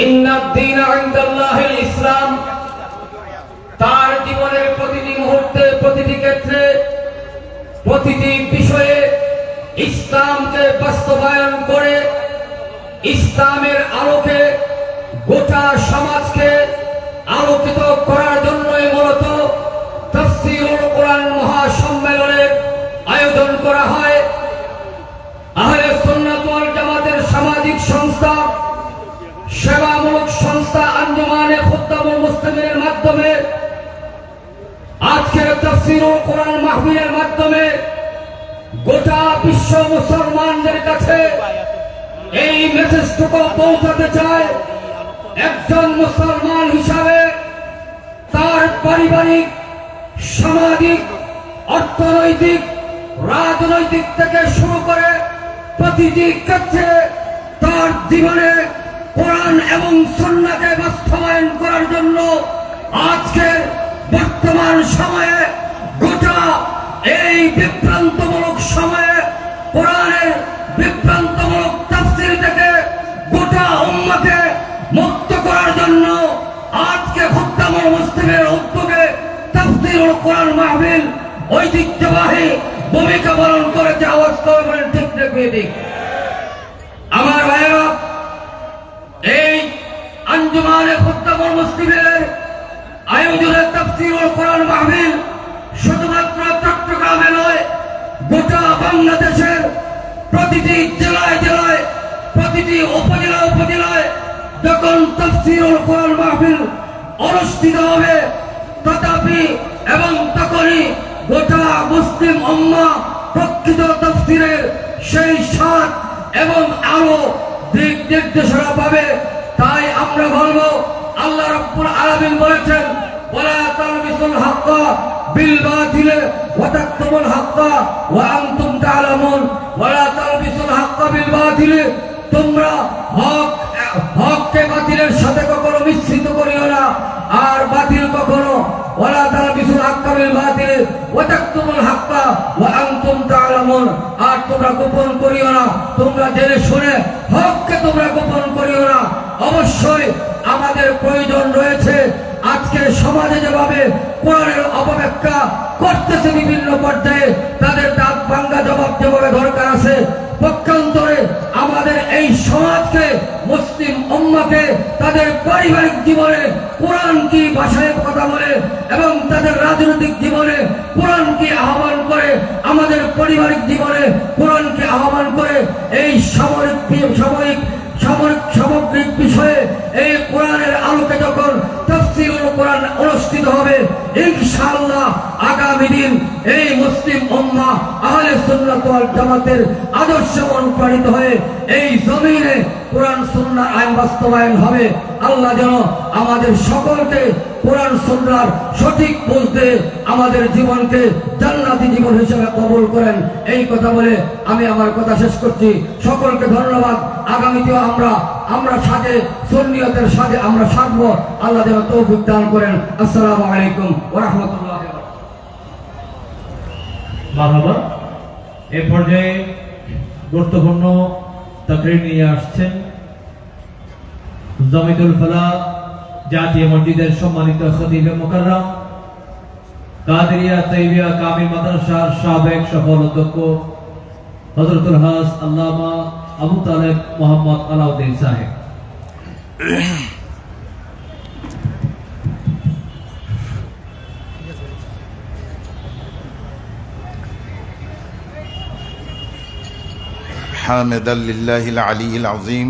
ইন্নাদ-দীন ইনদাল্লাহিল ইসলাম, তার জীবনের প্রতিটি মুহূর্তে, প্রতিটি ক্ষেত্রে, প্রতিটি বিষয়ে ইসলামকে বাস্তবায়ন করে ইসলামের আলোকে গোটা সমাজকে আলোকিত করার জন্যই মূলত তাফসীরুল কোরআন মহাসম্মেলনের আয়োজন করা হয়। আহলে সুন্নাত ওয়াল জামাতের সামাজিক সংস্থা, সেবামূলক সংস্থা আঞ্জুমানে খুদ্দামুল মুসলিমিনের মাধ্যমে আজকের তাফসীরুল কোরআন মাহফিলের মাধ্যমে গোটা বিশ্ব মুসলমানদের কাছে এই মেসেজটুকু পৌঁছাতে চায়। একজন মুসলমান হিসাবে তার পারিবারিক, সামাজিক, অর্থনৈতিক, রাজনৈতিক থেকে শুরু করে প্রতিটি ক্ষেত্রে তার জীবনে কোরআন এবং সুন্নাহকে বাস্তবায়ন করার জন্য আজকের বর্তমান সময়ে, গোটা এই বিভ্রান্তমূলক সময়ে কোরআনের বিভ্রান্তমূলক তাফসীর থেকে গোটা উম্মতকে মুক্ত করার জন্য আজকে খুদ্দামুল মুসলিমের উদ্যোগে তাফসীরুল কোরআন মাহফিল ঐতিহ্যবাহী ভূমিকা পালন করেছে। আওয়াজ করে বলেন ঠিক ঠিক। আমার ভাইয়েরা, এই আঞ্জুমানে খুদ্দামুল মুসলিমের আয়োজনে তাফসীরুল কোরআন মাহফিল শুধুমাত্র চট্টগ্রামে নয়, গোটা বাংলাদেশের প্রতিটি জেলায় জেলায়, প্রতিটি উপজেলায় উপজেলায় যখন তাফসীরুল কোরআন মাহফিল অনুষ্ঠিত হবে, তথাপি এবং তখনই গোটা মুসলিম উম্মাহ প্রকৃত তাফসীরের সেই স্বাদ এবং আলো দিক নির্দেশনা পাবে। তাই আমরা বলবো, আল্লাহ রাব্বুল আলামিন বলেছেন, ওয়ালা তালবিসুল হাক্কা বিল বাতিল ওয়া তাকতুমুল হাক্কা ওয়া আনতুম তা'লামুন। ওয়ালা তালবিসুল হাক্কা বিল বাতিল, তোমরা হককে বাতিলের সাথে কখনো মিশ্রিত করিও না, আর বাতিল কখনো ওয়ালা তালবিসুল হাক্কা বিল বাতিল ওয়া তাকতুমুল হাক্কা ওয়া আনতুম তা'লামুন, আর তোমরা গোপন করিও না, তোমরা জেনে শুনে হককে তোমরা গোপন করিও না। অবশ্যই আমাদের প্রয়োজন রয়েছে। আজকে সমাজে যেভাবে কোরআনের অপব্যাখ্যা করতেছে বিভিন্ন পর্যায়ে, তাদের দাঁত ভাঙ্গা জবাব যেভাবে দরকার আছে, পক্ষান্তরে আমাদের এই সমাজকে, মুসলিম উম্মাহকে তাদের পারিবারিক জীবনে কোরআন কি ভাষায় কথা বলে এবং তাদের রাজনৈতিক জীবনে কোরআন কি আহ্বান করে, আমাদের পারিবারিক জীবনে কোরআন কি আহ্বান করে, এই সামগ্রিক বিষয়ে এই কোরআনের আলোকে যখন তাফসীরুল কোরআন অনুষ্ঠিত হবে, ইনশাআল্লাহ আগামী দিন এই মুসলিম উম্মাহ আহলে সুন্নাত ওয়াল জামাতের আদর্শে অনুপ্রাণিত হয়ে এই জমিনে কোরআন সুন্নাহর আইন বাস্তবায়ন হবে। আল্লাহ যেন আমাদের সকলকে কোরআন সুন্নাহর সঠিক বুঝতে আমাদের জীবনকে জান্নাতি জীবন হিসেবে কবুল করেন। এই কথা বলে আমি আমার কথা শেষ করছি। সকলকে ধন্যবাদ। আগামীতেও আমরা সাথে সুন্নিয়তের সাথে আমরা থাকবো। আল্লাহ যেন তৌফিক দান করেন। আসসালামু আলাইকুম ওয়া রাহমাতুল্লাহি ওয়া বারাকাতুহু। মারহাবা। এই পর্যায়ে গুরুত্বপূর্ণ তাকরীর নিয়ে আসছেন জামিতুল ফালাহ জাতীয় মসজিদের সম্মানিত খতিব মুকাররম কাদেরিয়া তাইবিয়া কামিল মাদ্রাসার সাবেক সফল অধ্যক্ষ হযরতুল হাজ আল্লামা আবু তালেব মোহাম্মদ আলাউদ্দিন সাহেব। حامدا لله العلي العظيم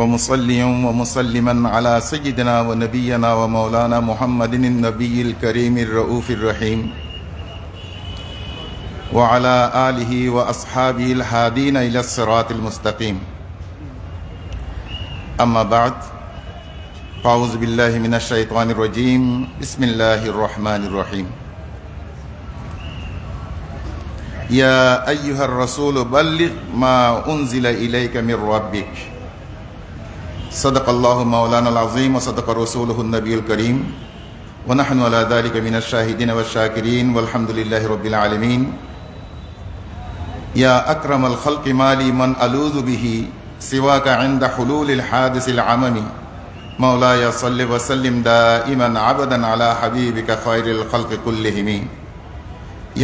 ومصليا ومسلما على سيدنا ونبينا ومولانا محمد النبي الكريم الرؤوف الرحيم وعلى آله وأصحابه الهادين إلى الصراط المستقيم. أما بعد، فأعوذ بالله من الشيطان الرجيم. بسم الله الرحمن الرحيم. يا أيها الرسول بلغ ما أنزل إليك من ربك. صدق الله مولانا العظيم وصدق رسوله النبي الكريم ونحن على ذلك من الشاهدين والشاكرين والحمد لله رب العالمين. يا أكرم الخلق ما لي من ألوذ به سواك عند حلول الحادث العممي. مولاي صل وسلم دائما عبدا على حبيبك خير الخلق كلهم.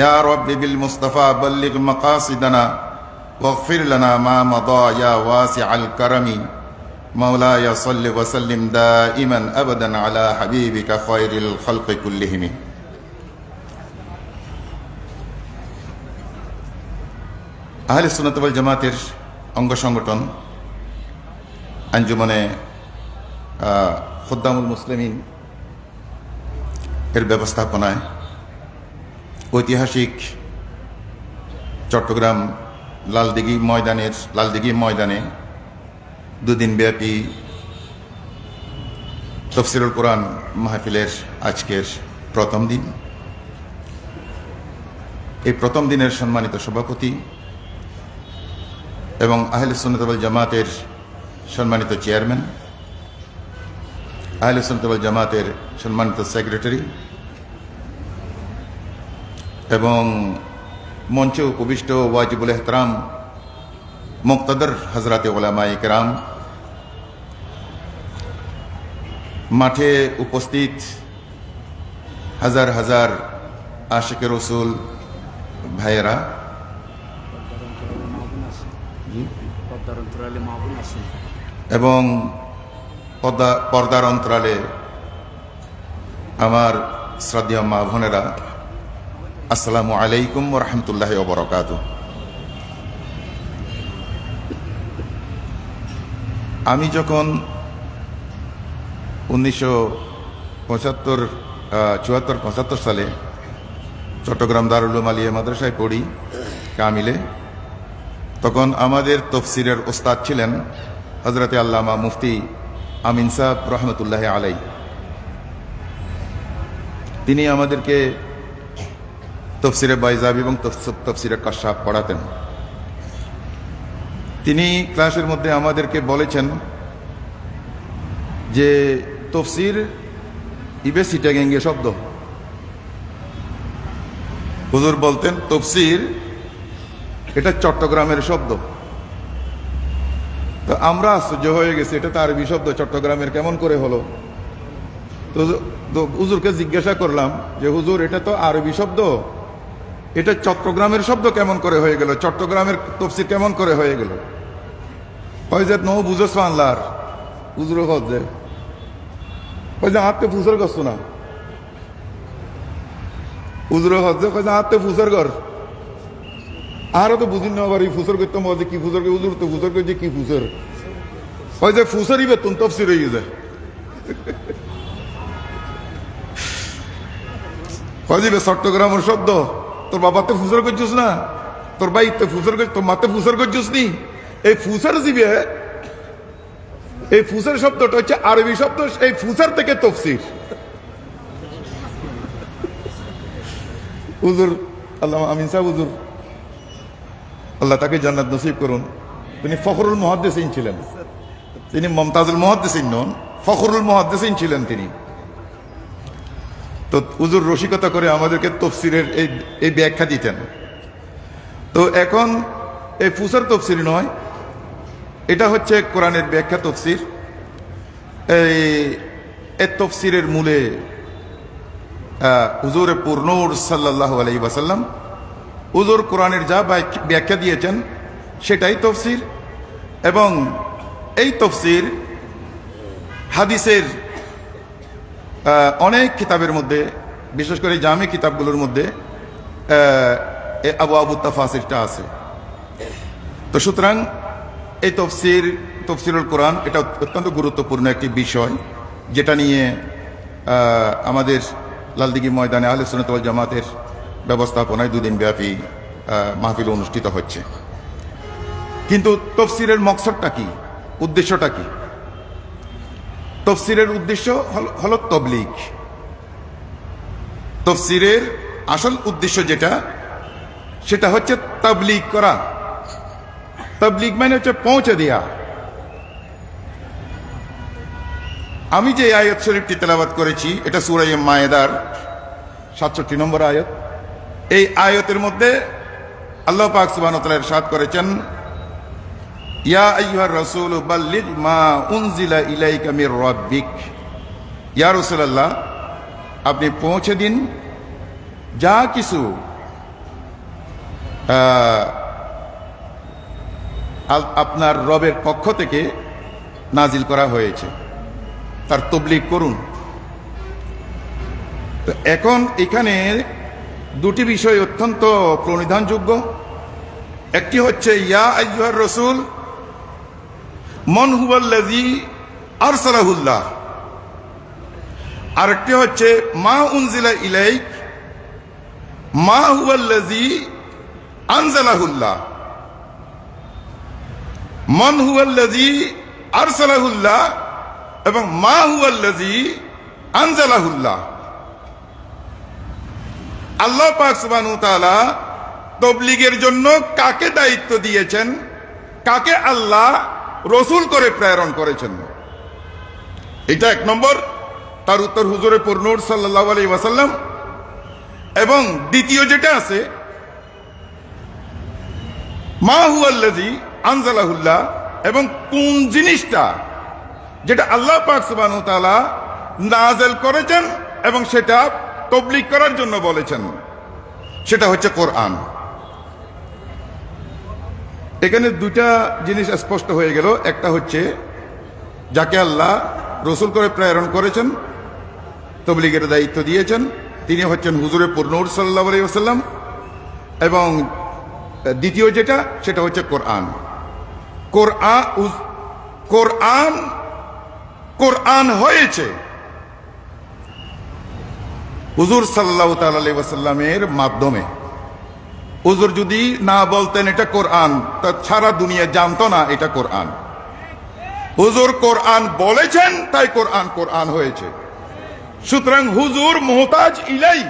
يا رب بالمصطفى بلغ مقاصدنا واغفر لنا ما مضى يا واسع الكرم. مولاي صل وسلم دائما أبدا على حبيبك خير الخلق كلهم. আহলে সুন্নাত ওয়াল জামাতের অঙ্গ সংগঠন আঞ্জুমানে খুদ্দামুল মুসলিমিন এর ব্যবস্থাপনায় ঐতিহাসিক চট্টগ্রাম লালদিঘি ময়দানে দুদিন ব্যাপী তাফসীরুল কোরআন মাহফিলের আজকের প্রথম দিন। এই প্রথম দিনের সম্মানিত সভাপতি এবং আহলে সুন্নাত ওয়াল জামাতের সম্মানিত চেয়ারম্যান, আহলে সুন্নাত ওয়াল জামাতের সম্মানিত সেক্রেটারি এবং মঞ্চে উপবিষ্ট ওয়াজিবুল এহতরাম মুক্তাদর হযরতে উলামায়ে কেরাম, মাঠে উপস্থিত হাজার হাজার আশিকে রসুল ভাইয়েরা এবং পর্দার অন্তরালে আমার শ্রদ্ধেয় মা বোনেরা, আসসালামু আলাইকুম ওয়া রাহমাতুল্লাহি ওয়া বারাকাতুহু। আমি যখন 1974-75 সালে চট্টগ্রাম দারুল উলুম আলিয়া মাদ্রাসায় পড়ি কামিলে, তখন আমাদের তাফসীরের ওস্তাদ ছিলেন হযরতে আল্লামা মুফতি আমিন সাহেব রহমতুল্লাহ আলাই। তিনি আমাদেরকে তাফসীরে বাইজাবি এবং তাফসীরে কাশাফ পড়াতেন। তিনি ক্লাসের মধ্যে আমাদেরকে বলেছেন যে তাফসীর ইবে সিটাগেঙ্গে শব্দ। হুজুর বলতেন তাফসীর এটা চট্টগ্রামের শব্দ। তো আমরা আশ্চর্য হয়ে গেছি, এটা তো আরবি শব্দ, চট্টগ্রামের কেমন করে হলো? তো হুজুরকে জিজ্ঞাসা করলাম যে হুজুর এটা তো আরবি শব্দ, এটা চট্টগ্রামের শব্দ কেমন করে হয়ে গেল? চট্টগ্রামের তাফসীর কেমন করে হয়ে গেল? ওই যে নো বুঝোস আল্লাহর হুজুর হচ্ছে ওই যে হাতে ফুসর করছো না, হুজুর হচ্ছে ওই যে হাতে ফুসর কর। আরো তো বুঝি না আবার এই ফুসর করতাম যে কি ফুসর করে, হুজুর তো ফুসর করে যে কি ফুসর, ওই যে ফুসরই বেতন তাফসীর হয়ে যায়। চট্টগ্রামের শব্দ তোর বাবাতে ফুসর করছিস না, তোর বাইতে ফুসর করছিস, তোর মাতে ফুসর করছিস নি। এই ফুসর জিবে, এই ফুসর শব্দটা হচ্ছে আরবি শব্দ, এই ফুসর থেকে তাফসীর। হুজুর আল্লামা আমিন সাহেব হুজুর, আল্লাহ তাকে জান্নাত নসিব করুন, তিনি ফখরুল মুহাদ্দিসিন ছিলেন। তিনি মুমতাজুল মুহাদ্দিসিন নন, ফখরুল মুহাদ্দিসিন ছিলেন তিনি। তো হুজুর রসিকতা করে আমাদেরকে তাফসীরের এই ব্যাখ্যা দিতেন। তো এখন এই ফুসর তাফসীর নয়, এটা হচ্ছে কোরআনের ব্যাখ্যা তাফসীর। এই তাফসীরের মূলে হুজুরে পূর্ণুর সাল্লাল্লাহু আলাইহি ওয়াসাল্লাম হুজুর কোরআনের যা ব্যাখ্যা দিয়েছেন সেটাই তফসির, এবং এই তফসির হাদিসের অনেক কিতাবের মধ্যে, বিশেষ করে জামি কিতাবগুলোর মধ্যে আবু তাফাসিরটা আছে। তো সুতরাং এই তফসিরুল কোরআন এটা অত্যন্ত গুরুত্বপূর্ণ একটি বিষয়, যেটা নিয়ে আমাদের লালদিঘি ময়দানে আহলে সুন্নাত ওয়াল জামাতের ব্যবস্থাপনায় 2 দিন ব্যাপী মাহফিল অনুষ্ঠিত হচ্ছে। কিন্তু তফসিরের মকসদটা কি, উদ্দেশ্যটা কি? তফসিরের উদ্দেশ্য হলো তবলিগ। তফসিরের আসল উদ্দেশ্য যেটা, সেটা হচ্ছে তাবলিগ করা। তাবলিগ মানে হচ্ছে পৌঁছে দেয়া। আমি যে আয়াত শরীফটি তেলাওয়াত করেছি এটা সূরা মায়েদার 67 নম্বর আয়াত। এই আয়াতের মধ্যে আল্লাহ পাক সুবহানাহু ওয়া তাআলা ইরশাদ করেছেন, ইয়া আইয়ুহার রাসূল বাল্লিগ মা উনজিলা ইলাইকা মির রাব্বিক। ইয়া রাসূলুল্লাহ, আপনি পৌঁছে দিন যা কিছু আপনার রবের পক্ষ থেকে নাজিল করা হয়েছে, তার তবলিগ করুন। তো এখন এখানে 2টি বিষয় অত্যন্ত প্রণিধানযোগ্য। একটি হচ্ছে ইয়া আইয়ুহার রাসূল মান হুয়াল্লাযী আরসালাহুল্লাহ, আরেকটি হচ্ছে মা উনজিলা ইলাইক মা হুয়াল্লাযী আনজালাহুল্লাহ। মান হুয়াল্লাযী আরসালাহুল্লাহ এবং মা হুয়াল্লাযী আনজালাহুল্লাহ। আল্লাহ পাক সুবহানাহু ওয়া তাআলা তবলিগের জন্য কাকে দায়িত্ব দিয়েছেন, কাকে আল্লাহ রসুল করে প্রেরণ করেছেন, এটা 1 নম্বর। তার উত্তর হুজুরে পূর্ণুর সাল্লাল্লাহু আলাইহি ওয়াসাল্লাম। এবং দ্বিতীয় যেটা আছে মা হুয়াল্লাযী আনজালাহুল্লাহ, এবং কোন জিনিসটা যেটা আল্লাহ পাক সুবহানাহু ওয়া তাআলা নাযিল করেছেন এবং সেটা তবলিগ করার জন্য বলেছেন, সেটা হচ্ছে কোরআন। এখানে 2টা জিনিস স্পষ্ট হয়ে গেল। একটা হচ্ছে যাকে আল্লাহ রসুল করে প্রেরণ করেছেন, তবলিগের দায়িত্ব দিয়েছেন, তিনি হচ্ছেন হুজুরে পূর্ণুর সাল্লাল্লাহু আলাইহি ওয়াসাল্লাম। এবং দ্বিতীয় যেটা, সেটা হচ্ছে কোরআন। কোরআন কোরআন হয়েছে হুজুর সাল্লাল্লাহু তাআলা আলাইহি ওয়াসাল্লামের মাধ্যমে। হুজুর যদি না বলতেন এটা কোরআন, তা সারা দুনিয়া জানতো না এটা কোরআন। হুজুর কোরআন বলেছেন, তাই কোরআন কোরআন হয়েছে। সুতরাং হুজুর মুহতাজ ইলাই,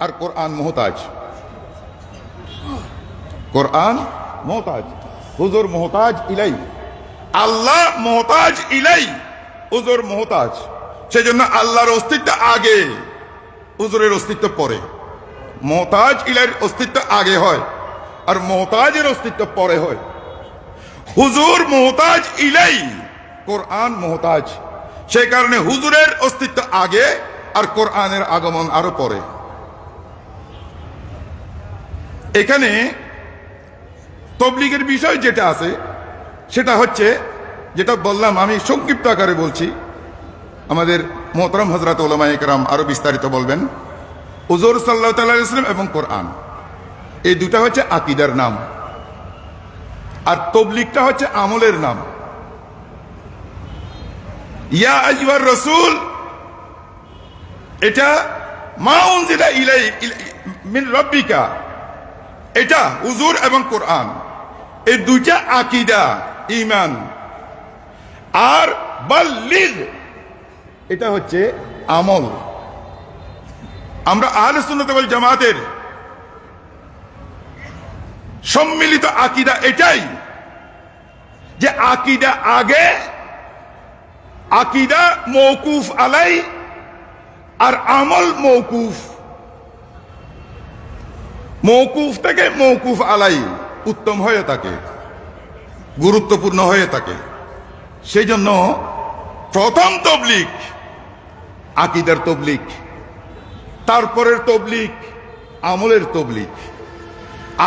আর কোরআন মুহতাজ। কোরআন মুহতাজ, হুজুর মুহতাজ ইলাই। আল্লাহ মুহতাজ ইলাই, হুজুর মুহতাজ। সেজন্য আল্লাহর অস্তিত্ব আগে, হুজুরের অস্তিত্ব পরে। মুহতাজ ইলাইর অস্তিত্ব আগে হয়, আর মুহতাজের অস্তিত্ব পরে হয়। হুজুর মুহতাজ ইলাই, কোরআন মুহতাজ। সেই কারণে হুজুরের অস্তিত্ব আগে, আর কোরআনের আগমন আরো পরে। এখানে তবলিগের বিষয় যেটা আছে সেটা হচ্ছে, যেটা বললাম, আমি সংক্ষিপ্ত আকারে বলছি, আমাদের মোহতারাম হযরত উলামায়ে কেরাম আরো বিস্তারিত বলবেন। হুজুর সাল্লাল্লাহু তাআলা আলাইহি ওয়াসাল্লাম এবং কোরআন, এই 2টা হচ্ছে আকীদার নাম, আর তবলিগটা হচ্ছে আমলের নাম। ইয়া আইয়ুহার রাসূল, এটা মা উনজিলা ইলাই মিন রাব্বিকা, এটা হুজুর এবং কোরআন, এই 2টা আকীদা, ঈমান। আর বাল্লিগ, এটা হচ্ছে আমল। আমরা আহলে সুন্নাত ওয়াল জামাতের সম্মিলিত আকীদা এটাই যে আকীদা আগে, আকীদা মওকুফ আলাই, আর আমল মওকুফ। মওকুফ থেকে মওকুফ আলাই উত্তম হয়ে থাকে, গুরুত্বপূর্ণ হয়ে থাকে। সেই জন্য প্রথম তবলিগ আকীদার তবলিগ, তারপরের তবলিগ আমলের তবলিগ।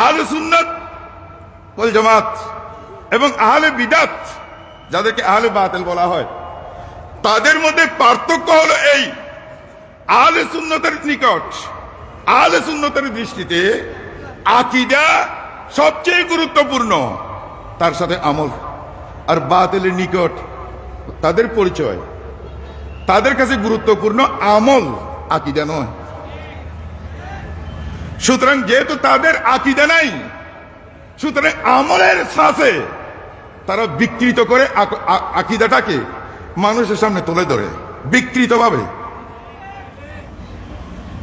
আহলে সুন্নাত ওয়াল জামাত এবং আহলে বিদাত, যাদেরকে আহলে বাতিল বলা হয়, তাদের মধ্যে পার্থক্য হলো এই, আহলে সুন্নতের নিকট, আহলে সুন্নতের দৃষ্টিতে আকীদা সবচেয়ে গুরুত্বপূর্ণ, তার সাথে আমল। আর বাতিলের নিকট তাদের পরিচয়, তাদের কাছে গুরুত্বপূর্ণ আমল, আকীদা নয়। সুতরাং যেহেতু তাদের আকীদা নাই, সুতরাং আমলের সাথে তারা বিকৃত করে আকীদাটাকে মানুষের সামনে তুলে ধরে বিকৃতভাবে।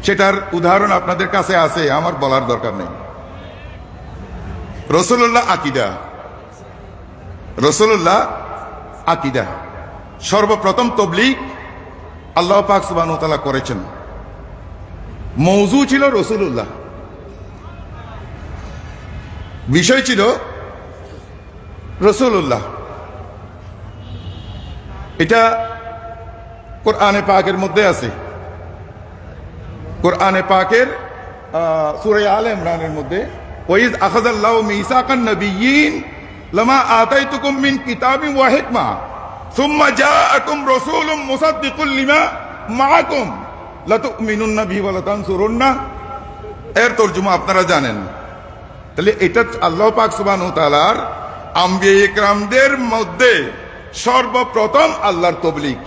সেটার উদাহরণ আপনাদের কাছে আছে, আমার বলার দরকার নেই। রাসূলুল্লাহ আকীদা, রাসূলুল্লাহ আকীদা সর্বপ্রথম তবলিগ আল্লাহ পাক সুবহানাহু ওয়া তাআলা করেছেন। মওযু ছিল রাসূলুল্লাহ, বিষয় ছিল রাসূলুল্লাহ। এটা কোরআনে পাকের মধ্যে আছে। কোরআনে পাকের সূরা আলে ইমরানের মধ্যে ওয়াইজ আখাযাল্লাহু মিসাকান নাবিয়্যিন লামা আতাইতুকুম মিন কিতাবিন ওয়া হিকমা সুম্মা জাআকুম রাসূলুম মুসাদ্দিকুল লিমা মাআকুম লাতুমিনুন্না বিহি ওয়া লাতানসুরুন্না। এর তরজমা আপনারা জানেন। তাহলে এটা আল্লাহ পাক সুবহানাহু ওয়া তাআলার আম্বিয়া ইকরামদের মধ্যে সর্বপ্রথম আল্লাহর তবলিগ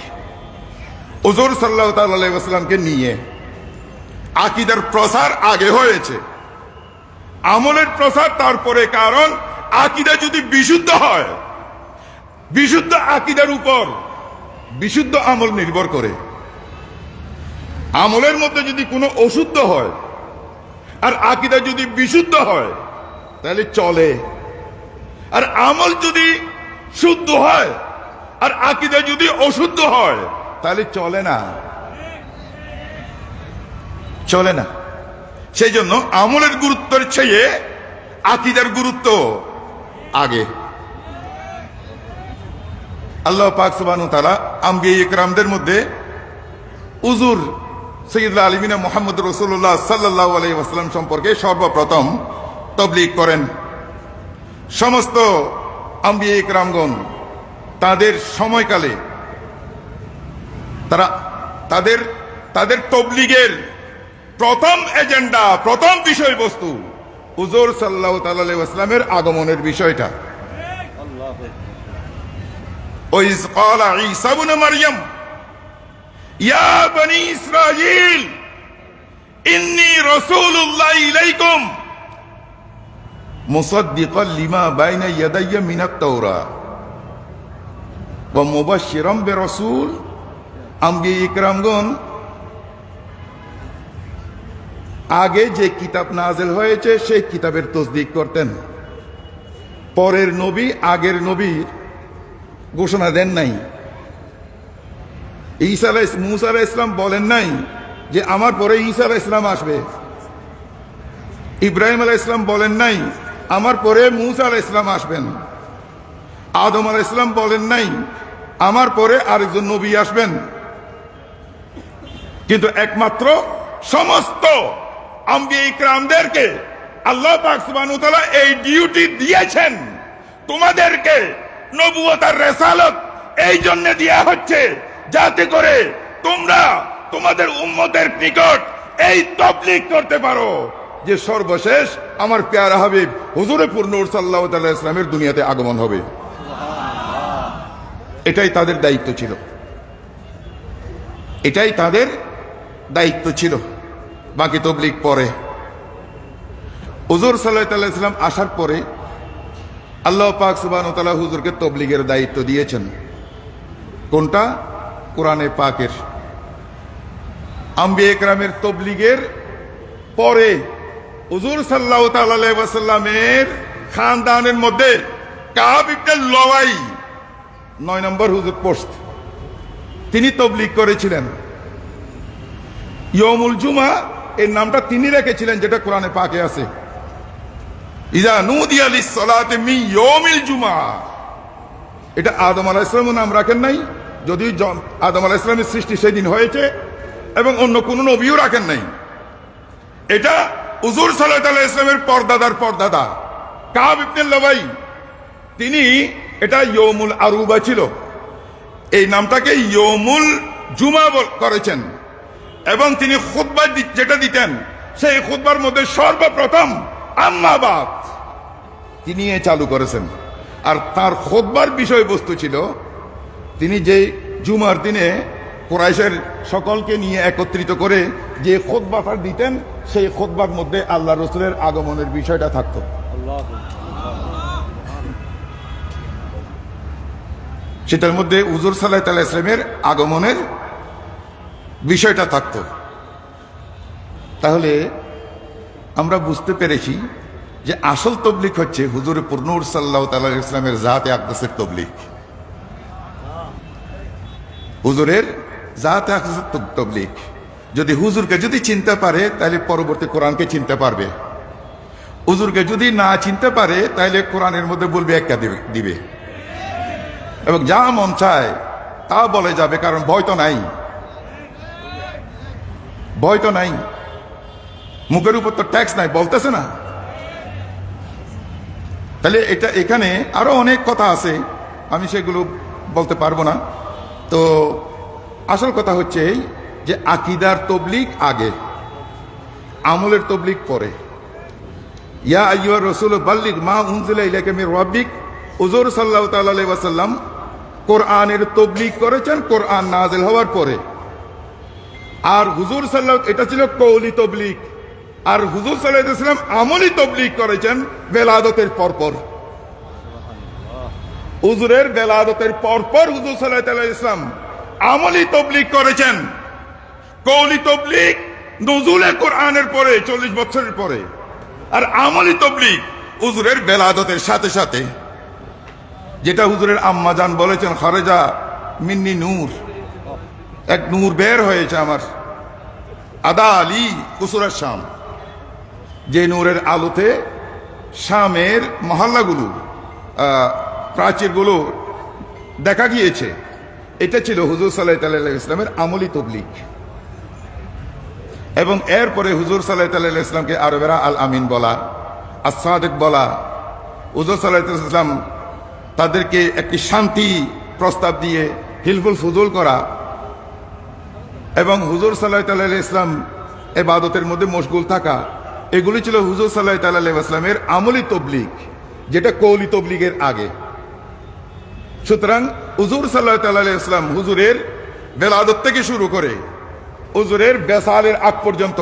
হুজুর সাল্লাল্লাহু তাআলা আলাইহি ওয়াসাল্লামকে নিয়ে। আকীদার প্রসার আগে হয়েছে, আমলের প্রসার তারপরে। কারণ আকীদা যদি বিশুদ্ধ হয়, বিশুদ্ধ আকীদার উপর বিশুদ্ধ আমল নির্ভর করে। আমলের মধ্যে যদি কোনো অশুদ্ধ হয় আর আকীদা যদি বিশুদ্ধ হয় তাহলে চলে। আর আমল যদি শুদ্ধ হয় আর আকীদা যদি অশুদ্ধ হয় তাহলে চলে না, চলে না। সেই জন্য আমলের গুরুত্বের চেয়ে আকীদার গুরুত্ব আগে। আল্লাহ পাক সুবহানাহু ওয়া তাআলা আম্বিয়া ইকরামদের মধ্যে হুজুর সাইয়্যিদুল আলামিন মুহাম্মদুর রাসূলুল্লাহ সাল্লাল্লাহু আলাইহি ওয়াসাল্লাম সম্পর্কে সর্বপ্রথম তাবলীগ করেন। সমস্ত আম্বিয়া ইকরামগণ তাদের সময়কালে তারা তাদের তাবলীগের প্রথম এজেন্ডা, প্রথম বিষয়বস্তু হুজুর সাল্লাল্লাহু তাআলা আলাইহি ওয়াসাল্লামের আগমনের বিষয়টা। ওয়াইজ ক্বালা ঈসা ইবনে মারইয়াম ইয়া বনি ইসরাঈল ইন্নী রাসূলুল্লাহ ইলাইকুম মুসাদ্দিকান লিমা বাইনা ইয়াদাইয়া মিনাত তাওরাত ওয়া মুবাশশিরাম বিরাসূল। আম্বিয়া ইকরামগণ আগে যে কিতাব নাযিল হয়েছে সেই কিতাবের তাসদীক করতেন। পরের নবী আগের নবীর ঘোষণা দেন নাই। মুসা আলাইহিস সালাম বলেন নাই যে আমার পরে ঈসা আলাইহিস সালাম আসবে। ইব্রাহিম আলাইহিস সালাম বলেন নাই আমার পরে মুসা আলাইহিস সালাম আসবেন। আদম আলাইহিস সালাম বলেন নাই আমার পরে আরেকজন নবী আসবেন। কিন্তু একমাত্র সমস্ত আম্বিয়া ইকরামদেরকে আল্লাহ পাক সুবহানাহু ওয়া তাআলা এই ডিউটি দিয়েছেন, তোমাদেরকে নবুয়ত আর রিসালাত এই জন্য দেয়া হচ্ছে যাতে করে তোমরা তোমাদের উম্মতের নিকট এই তাবলীগ করতে পারো যে সর্বশেষ আমার প্যারা হাবিব হুজুরে পূর্ণ সাল্লাল্লাহু তাআলা ইসলামের দুনিয়াতে আগমন হবে। এটাই তাদের দায়িত্ব ছিল, এটাই তাদের দায়িত্ব ছিল। বাকি তাবলীগ পরে। হুজুর সাল্লাল্লাহু আলাইহি ওয়াসাল্লাম আসার পরে আল্লাহ পাক সুবহানাহু ওয়া তাআলা হুজুরকে তাবলীগের দায়িত্ব দিয়েছেন। কোনটা? কোরআনে পাকের। আম্বিয়া ইকরামের তাবলীগের পরে হুজুর সাল্লাল্লাহু তাআলা আলাইহি ওয়াসাল্লামের খানদানের মধ্যে কাব ইবনে লওয়াই 9 নম্বর হুজুর পোস্ট, তিনি তাবলীগ করেছিলেন। ইয়মুল জুমা এর নামটা তিনি রেখেছিলেন, যেটা কোরআনে পাকে আছে। ইজা নুদিয়া লিস-সালাতি মিন ইয়াউমিল জুমা। এটা আদম আলাইহিস সালামের নাম রাখেন নাই, যদিও আদম আলাইহিস সালামের সৃষ্টি সেই দিন হয়েছে এবং অন্য কোন নবীও রাখেন নাই। এটা হুজুর সাল্লাল্লাহু আলাইহি ইসলামের পরদাদার পরদাদা কাব ইবনে লুবাই, তিনি এটা ইয়ৌমুল আরুবা ছিল, এই নামটাকে ইয়ৌমুল জুমা করেছেন। এবং তিনি খুতবা যেটা দিতেন, সেই খুতবার মধ্যে সর্বপ্রথম আম্মা বাদ তিনি চালু করেছেন। আর তার খুতবার বিষয়বস্তু ছিল, তিনি যে জুমার দিনে কুরাইশের সকলকে নিয়ে একত্রিত করে যে খুতবাটা দিতেন, সেই খুতবার মধ্যে আল্লাহ রসুলের আগমনের বিষয়টা থাকতো। সেটার মধ্যে হুজুর সাল্লাল্লাহু আলাইহি ওয়াসাল্লামের আগমনের বিষয়টা থাকতো। তাহলে আমরা বুঝতে পেরেছি যে আসল তবলিগ হচ্ছে হুজুর নূর সাল্লাল্লাহু আলাইহি ওয়াসাল্লামের জাতে আকদাসের তবলিগ, হুজুরের জাতে আকদাসের তবলিগ। যদি হুজুরকে যদি চিনতে পারে তাহলে পরবর্তী কোরআনকে চিনতে পারবে, হুজুরকে যদি না চিনতে পারে তাহলে কোরআনের মধ্যে বলবে একটা দিবে এবং যা মন চায় তা বলে যাবে, কারণ ভয় তো নাই, ভয় তো নাই, মুখের উপর তো ট্যাক্স নাই, বলতেছে না। তাহলে এটা এখানে আরো অনেক কথা আছে, আমি সেগুলো বলতে পারবো না। তো আসল কথা হচ্ছে এই যে আকীদার তবলিগ আগে, আমলের তবলিগ পরে। ইয়া আইয়ুহার রাসূল বাল্লিগ মা উনজিলা ইলাইকা মির রাব্বিক, হুজুর সাল্লাল্লাহু তাআলা আলাইহি ওয়াসাল্লাম কোরআনের তবলিগ করেছেন কোরআন নাযিল হওয়ার পরে। আর হুজুর সাল্লাল্লাহু, এটা ছিল কওলি তবলিগ, আর হুজুর সাল্লাল্লাহু আলাইহি ওয়াসাল্লাম আমলি তবলিগ করেছেন বেলাদতের পরপর। হুজুরের বেলাদতের পরপর হুজুর সাল্লাল্লাহু আলাইহি ওয়াসাল্লাম আমলি তবলিগ করেছেন। কওলি তবলিগ নুজুলে কোরআনের পরে 40 বছরের পরে, আর আমলি তবলিগ হুজুরের বেলাদতের সাথে সাথে। যেটা হুজুরের আম্মা জান বলেছেন, খারেজা মিন্নি নূর, এক নূর বের হয়েছে আমার, আদা আলী কুসুরা শাম, যে নূরের আলোতে শামের মহল্লাগুলো, প্রাচীরগুলো দেখা গিয়েছে। এটা ছিল হুজুর সাল্লাল্লাহু আলাইহি ওয়াসাল্লামের আমলি তবলিগ। এবং এরপরে হুজুর সাল্লাল্লাহু আলাইহি ওয়াসাল্লামকে আরবেরা আল আমিন বলা, as-সাদিক বলা, হুজুর সাল্লাল্লাহু আলাইহি ওয়াসাল্লাম তাদেরকে একটি শান্তি প্রস্তাব দিয়ে হিলফুল ফুজুল করা, এবং হুজুর সাল্লাল্লাহু আলাইহি ওয়াসাল্লাম ইবাদতের মধ্যে মশগুল থাকা, এগুলি ছিল হুজুর সাল্লাল্লাহু আলাইহি ওয়াসাল্লামের আমলি তবলিগ, যেটা কওলি তবলিগের আগে। সুতরাং হুজুর সাল্লাল্লাহু আলাইহি ওয়াসাল্লাম হুজুরের বেলাদত থেকে শুরু করে হুজুরের বেসালের আগ পর্যন্ত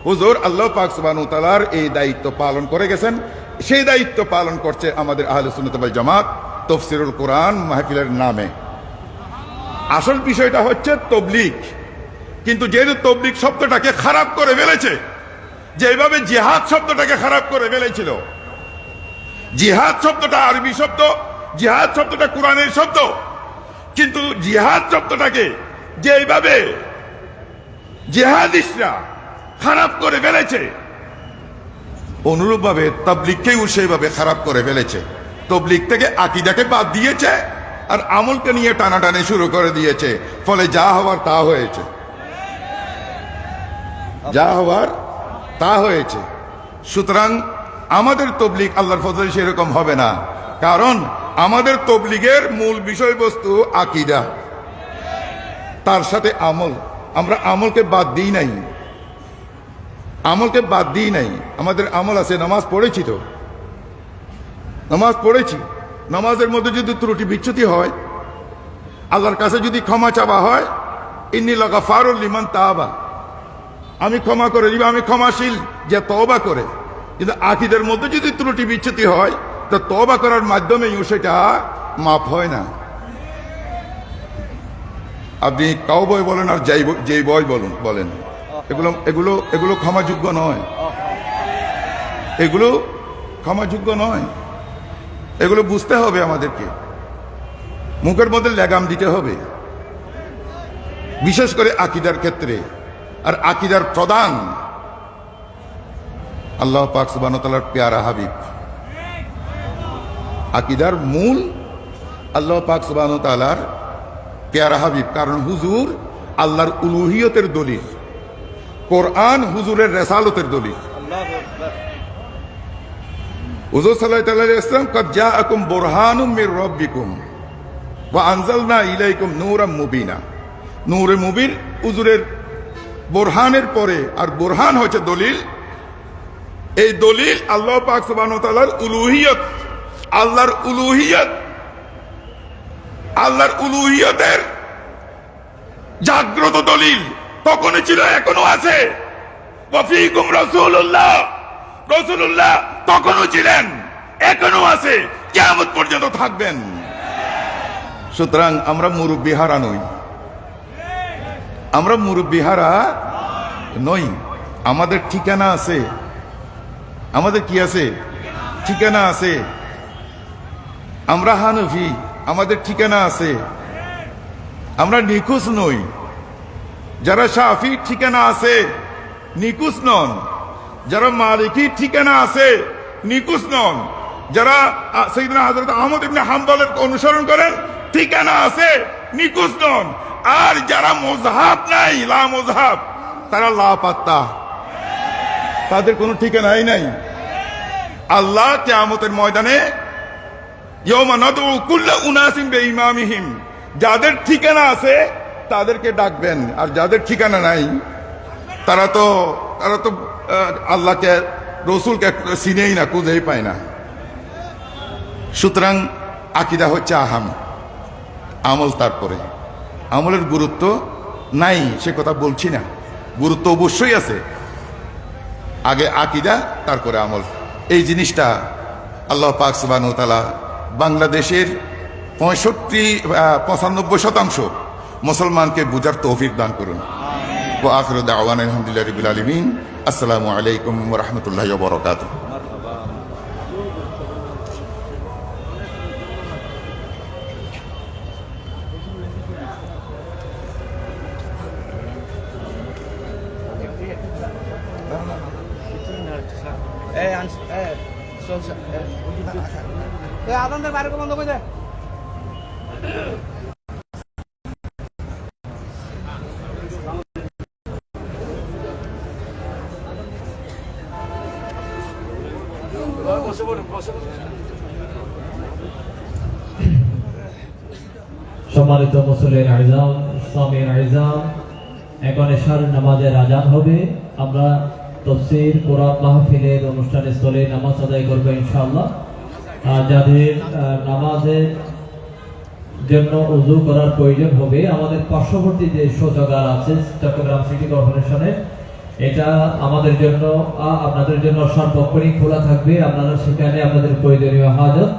হুজুর আল্লাহ পাক সুবহানাহু ওয়া তাআলার এই দায়িত্ব পালন করে গেছেন। সেই দায়িত্ব পালন করছে আমাদের আহলে সুন্নাত ওয়াল জামাত তাফসীরুল কোরআন মাহফিলের নামে। আসল বিষয়টা হচ্ছে তবলিগ। কিন্তু যেহেতু তবলিগ শব্দটাকে খারাপ করে ফেলেছে, যেভাবে জিহাদ শব্দটাকে খারাপ করে ফেলেছিল, জিহাদ শব্দটা আরবি শব্দ, জিহাদ শব্দটা কোরআনের শব্দ, কিন্তু জিহাদ শব্দটাকে যেভাবে জিহাদিস্টরা খারাপ করে ফেলেছে, অনুরূপভাবে তাবলিগকেও সেইভাবে খারাপ করে ফেলেছে। তাবলিগ থেকে আকীদাকে বাদ দিয়েছে আর আমলকে নিয়ে টানাটানি শুরু করে দিয়েছে, ফলে যা হওয়ার তা হয়েছে, যা হওয়ার তা হয়েছে। সুতরাং আমাদের তবলিগ আল্লাহর ফজলে সেরকম হবে না, কারণ আমাদের তবলিগের মূল বিষয়বস্তু আকীদা, তার সাথে আমল। আমরা আমলকে বাদ দিই নাই, আমলকে বাদ দিই নাই। আমাদের আমল আছে, নামাজ পড়েছি তো, নামাজ পড়েছি। নামাজের মধ্যে যদি ত্রুটি বিচ্যুতি হয়, আল্লাহর কাছে যদি ক্ষমা চাওয়া হয়, ইন্নী লাগাফারুল লিমান তাবা, আমি ক্ষমা করে দিব, আমি ক্ষমাশীল যে তওবা করে। কিন্তু আকীদার মধ্যে যদি ত্রুটি বিচ্যুতি হয়, তো তওবা করার মাধ্যমেই সেটা মাফ হয় না। আপনি কাউ বয় বলেন আর যেই বয় বলেন, এগুলো এগুলো এগুলো ক্ষমাযোগ্য নয়, এগুলো ক্ষমাযোগ্য নয়। এগুলো বুঝতে হবে আমাদেরকে, মুখের মধ্যে লাগাম দিতে হবে, বিশেষ করে আকীদার ক্ষেত্রে। আর আকীদার প্রধান আল্লাহ পাক সুবহানাহু ওয়া তাআলার প্যারা হাবিব। আকীদার মূল আল্লাহ পাক সুবহানাহু ওয়া তাআলার প্যারা হাবিব, কারণ হুজুর আল্লাহর উলুহিয়তের দলিল। কোরআন হুজুরের রেসালতের দলিল। হুজুর সাল্লাল্লাহু আলাইহি ওয়াসাল্লাম কাদ জাআকুম বুরহানুম মির রাব্বিকুম ওয়া আনজালনা ইলাইকুম নূরাম মুবিনা। নূরে মুবিন হুজুরের বুরহানের পরে, আর বুরহান হচ্ছে দলিল। এই দলিল আল্লাহ পাক সুবহানাহু ওয়া তাআলার উলুহিয়ত, আল্লাহর উলুহিয়তের জাগ্রত দলিল। তখনও ছিল, এখনো আছে। ওয়া ফীকুম রাসূলুল্লাহ, রাসূলুল্লাহ তখনও ছিলেন, এখনো আছে, কিয়ামত পর্যন্ত থাকবেন। সুতরাং আমরা মুরব্বিহারা নই, আমরা মুরব্বিহারা নই। আমাদের ঠিকানা আছে, আমাদের কি আছে? ঠিকানা আছে। আমরা হানফি, আমাদের ঠিকানা আছে। আমরা নিখুঁজ নই। যারা শাফি ঠিকানা আছে, নিখুঁজ নন। যারা মালিকি ঠিকানা আছে, নিখুঁজ নন। যারা সাইয়েদনা হযরত আহমদ ইবনে হাম্বলের অনুসরণ করেন, ঠিকানা আছে, নিখুঁজ নন। আর যারা মুযহাব নাই, লা মুযহাব, তারা লাপাত্তা, তাদের কোনো ঠিকানাই নাই। আল্লাহ কিয়ামতের ময়দানে ইয়াউমা নাদউ কুল্লা উনাসিন বিইমামিহিম, যাদের ঠিকানা আছে তাদেরকে ডাকবেন, আর যাদের ঠিকানা নাই তারা তো আল্লাহকে, রসুলকে চিনেই না, খুঁজেই পায় না। সুতরাং আকীদা হচ্ছে আহাম, আমল তারপরে। আমলের গুরুত্ব নাই সে কথা বলছি না, গুরুত্ব অবশ্যই আছে। আগে আকীদা, তারপরে আমল। এই জিনিসটা আল্লাহ পাক সুবহানাহু ওয়া তাআলা বাংলাদেশের 95% মুসলমানকে বুঝার তৌফিক দান করুন। ওয়া আখিরু দাওয়ানা আলহামদুলিল্লাহি রাব্বিল আলামিন। আসসালামু আলাইকুম ওয়া রাহমাতুল্লাহি ওয়া বারাকাতুহু। আদানদের বাইরে বন্ধ করে দেয়। সম্মানিত মুসলিম আইজাম, ইসলামের আইজাম, এখন এশার নামাজের আজান হবে। আমরা তাফসীর কোরআন মাহফিলের অনুষ্ঠান স্থলে নামাজ আদায় করবো ইনশাআল্লাহ। যাদের নামাজের জন্য উযু করার প্রয়োজন হবে, আমাদের পার্শ্ববর্তী যে শৌচাগার আছে চট্টগ্রাম সিটি কর্পোরেশনের, এটা আমাদের জন্য, আপনাদের জন্য সর্বক্ষণই খোলা থাকবে। আপনারা সেখানে আপনাদের প্রয়োজনীয় হাজত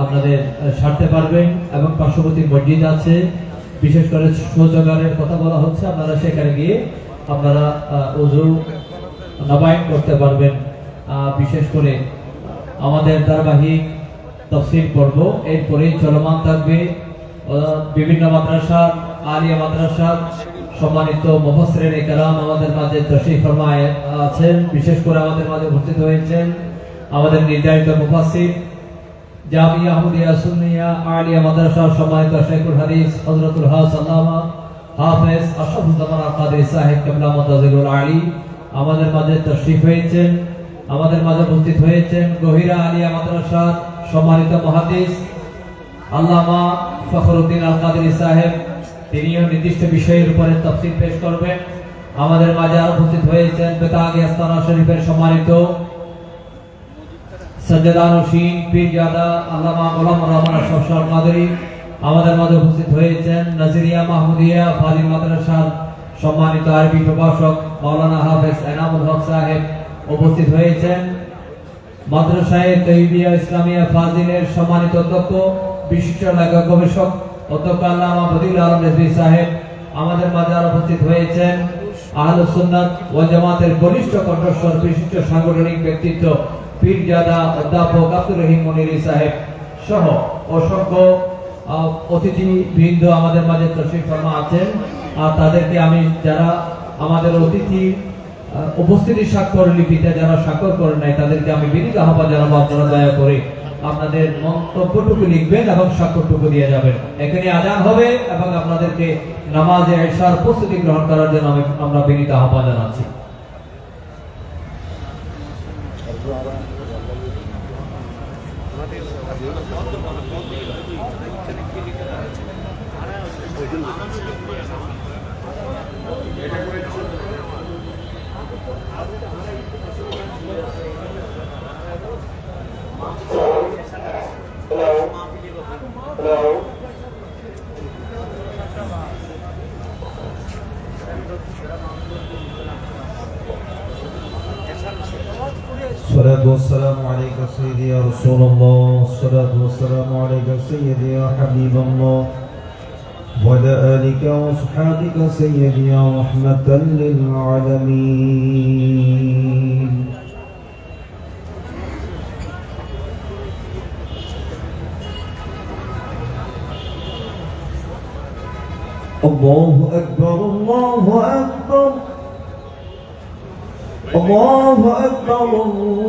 আপনাদের সারতে পারবেন। এবং পার্শ্ববর্তী মসজিদ আছে, বিশেষ করে শৌচাগারের কথা বলা হচ্ছে, আপনারা সেখানে গিয়ে আপনারা উযু নবায়ন করতে পারবেন। বিশেষ করে আমাদের ধারাবাহিক তাফসীর পর্ব এরপরেই চলমান থাকবে। বিভিন্ন মাদ্রাসা, আলিয়া মাদ্রাসা, সম্মানিত মুফাসসিরিন ইকরাম আমাদের মাঝে তাশরীফ ফরমায় আছেন। বিশেষ করে আমাদের মাঝে উপস্থিত হয়েছেন আমাদের নির্ধারিত মুফাসসির জামিয়া আহমদিয়া সুন্নিয়া আলিয়া মাদ্রাসার সম্মানিত শাইখুল হাদিস হযরতুল হাস আল্লামা হাফেজ আশরাফুজ্জামান আল-কাদরি সাহেব কিবলা মুতাজিলুল আলী আমাদের মাঝে তাশরীফ হয়েছেন। আমাদের মাঝে উপস্থিত হয়েছেন গহিরা আলিয়া মাদ্রাসার সম্মানিত মুহাদ্দিস আল্লামা ফখরুদ্দিন আল-কাদরি সাহেব, তিনিও নির্দিষ্ট বিষয়ের উপরে তাফসীর পেশ করবেন। আমাদের মাঝে উপস্থিত হয়েছেন বেতাগী আস্তানা শরীফের সম্মানিত সজ্জাদানুশীন পীরজাদা আল্লামা গোলাম রহমান আশরাফ শাহ কাদরী। আমাদের মাঝে উপস্থিত হয়েছেন নাজিরিয়া মাহমুদিয়া ফাজিল মাদ্রাসার সম্মানিত আরবি প্রভাষক মাওলানা হাফেজ এনামুল হক সাহেব উপস্থিত হয়েছেন। মাদ্রাসায়ে তৈয়বিয়া ইসলামিয়া ফাজিলের সম্মানিত অধ্যক্ষ, বিশিষ্ট লেখক গবেষক অধ্যক্ষ আল্লামা বদিউল আলম রিজভী সাহেব আমাদের মাঝে উপস্থিত হয়েছেন। আহলুস সুন্নাত ওয়াল জামাতের বলিষ্ঠ কণ্ঠস্বর, বিশিষ্ট সাংগঠনিক ব্যক্তিত্ব পীরজাদা অধ্যাপক আব্দুর রহিম মনিরি সাহেব সহ অসংখ্য অতিথিবৃন্দ আমাদের মাঝে তাশরীফ ফরমা আছেন। আর তাদেরকে আমি, যারা আমাদের অতিথি উপস্থিতি স্বাক্ষর লিপিতে যারা স্বাক্ষর করেন নাই, তাদেরকে আমি বিনীত আহ্বান জানাবো আপনারা দয়া করে আপনাদের মন্তব্যটুকু লিখবেন এবং স্বাক্ষরটুকু দিয়ে যাবেন। এখানে আজান হবে এবং আপনাদেরকে নামাজে ইশার প্রস্তুতি গ্রহণ করার জন্য আমরা বিনীত আহ্বান জানাচ্ছি। الصلاة والسلام عليك سيدي يا رسول الله، الصلاة والسلام عليك سيدي يا حبيب الله، وعلى آلك وأصحابك سيدي يا رحمة للعالمين. الله أكبر الله أكبر الله أكبر الله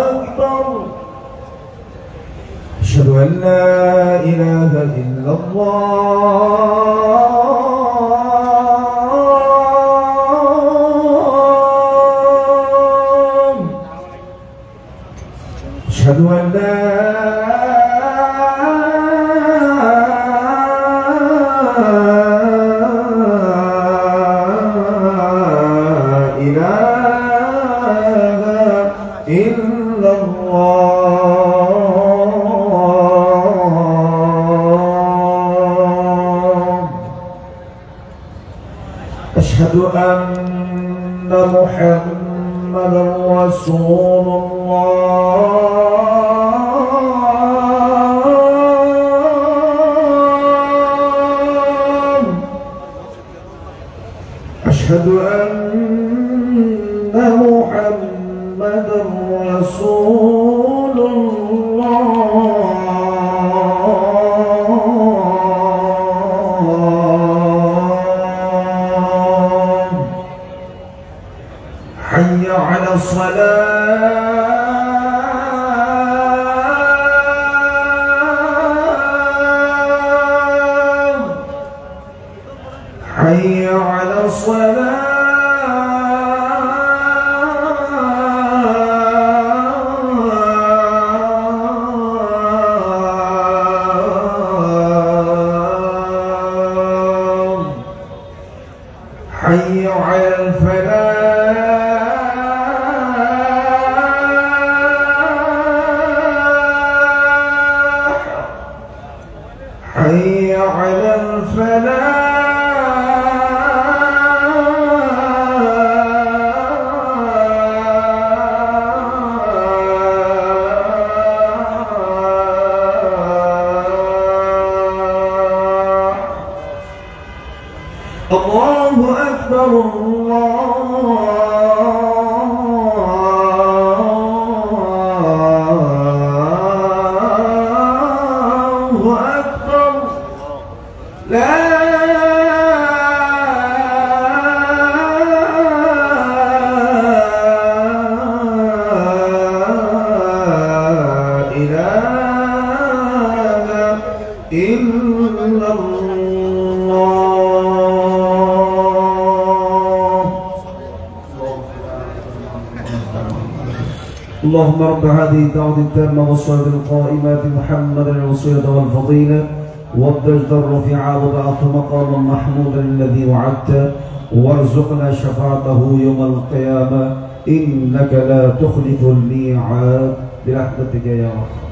أكبر. أشهد أن لا إله إلا الله. أشهد أن لا إلا الله. أشهد أن محمدا رسول الله. أشهد أن محمدا رسول الله. حي على الصلاة، حي على الصلاة. حي على الفلاح، حي على الفلاح. الله أكبر الله أكبر. لا إله إلا الله. اللهم رب هذه الدعوة التامة والصلاة القائمة محمدا الوسيلة والفضيلة والدرجة الرفيعة وبعث مقاما محمودا الذي وعدته وارزقنا شفاعته يوم القيامة إنك لا تخلف الميعاد برحمتك يا رب.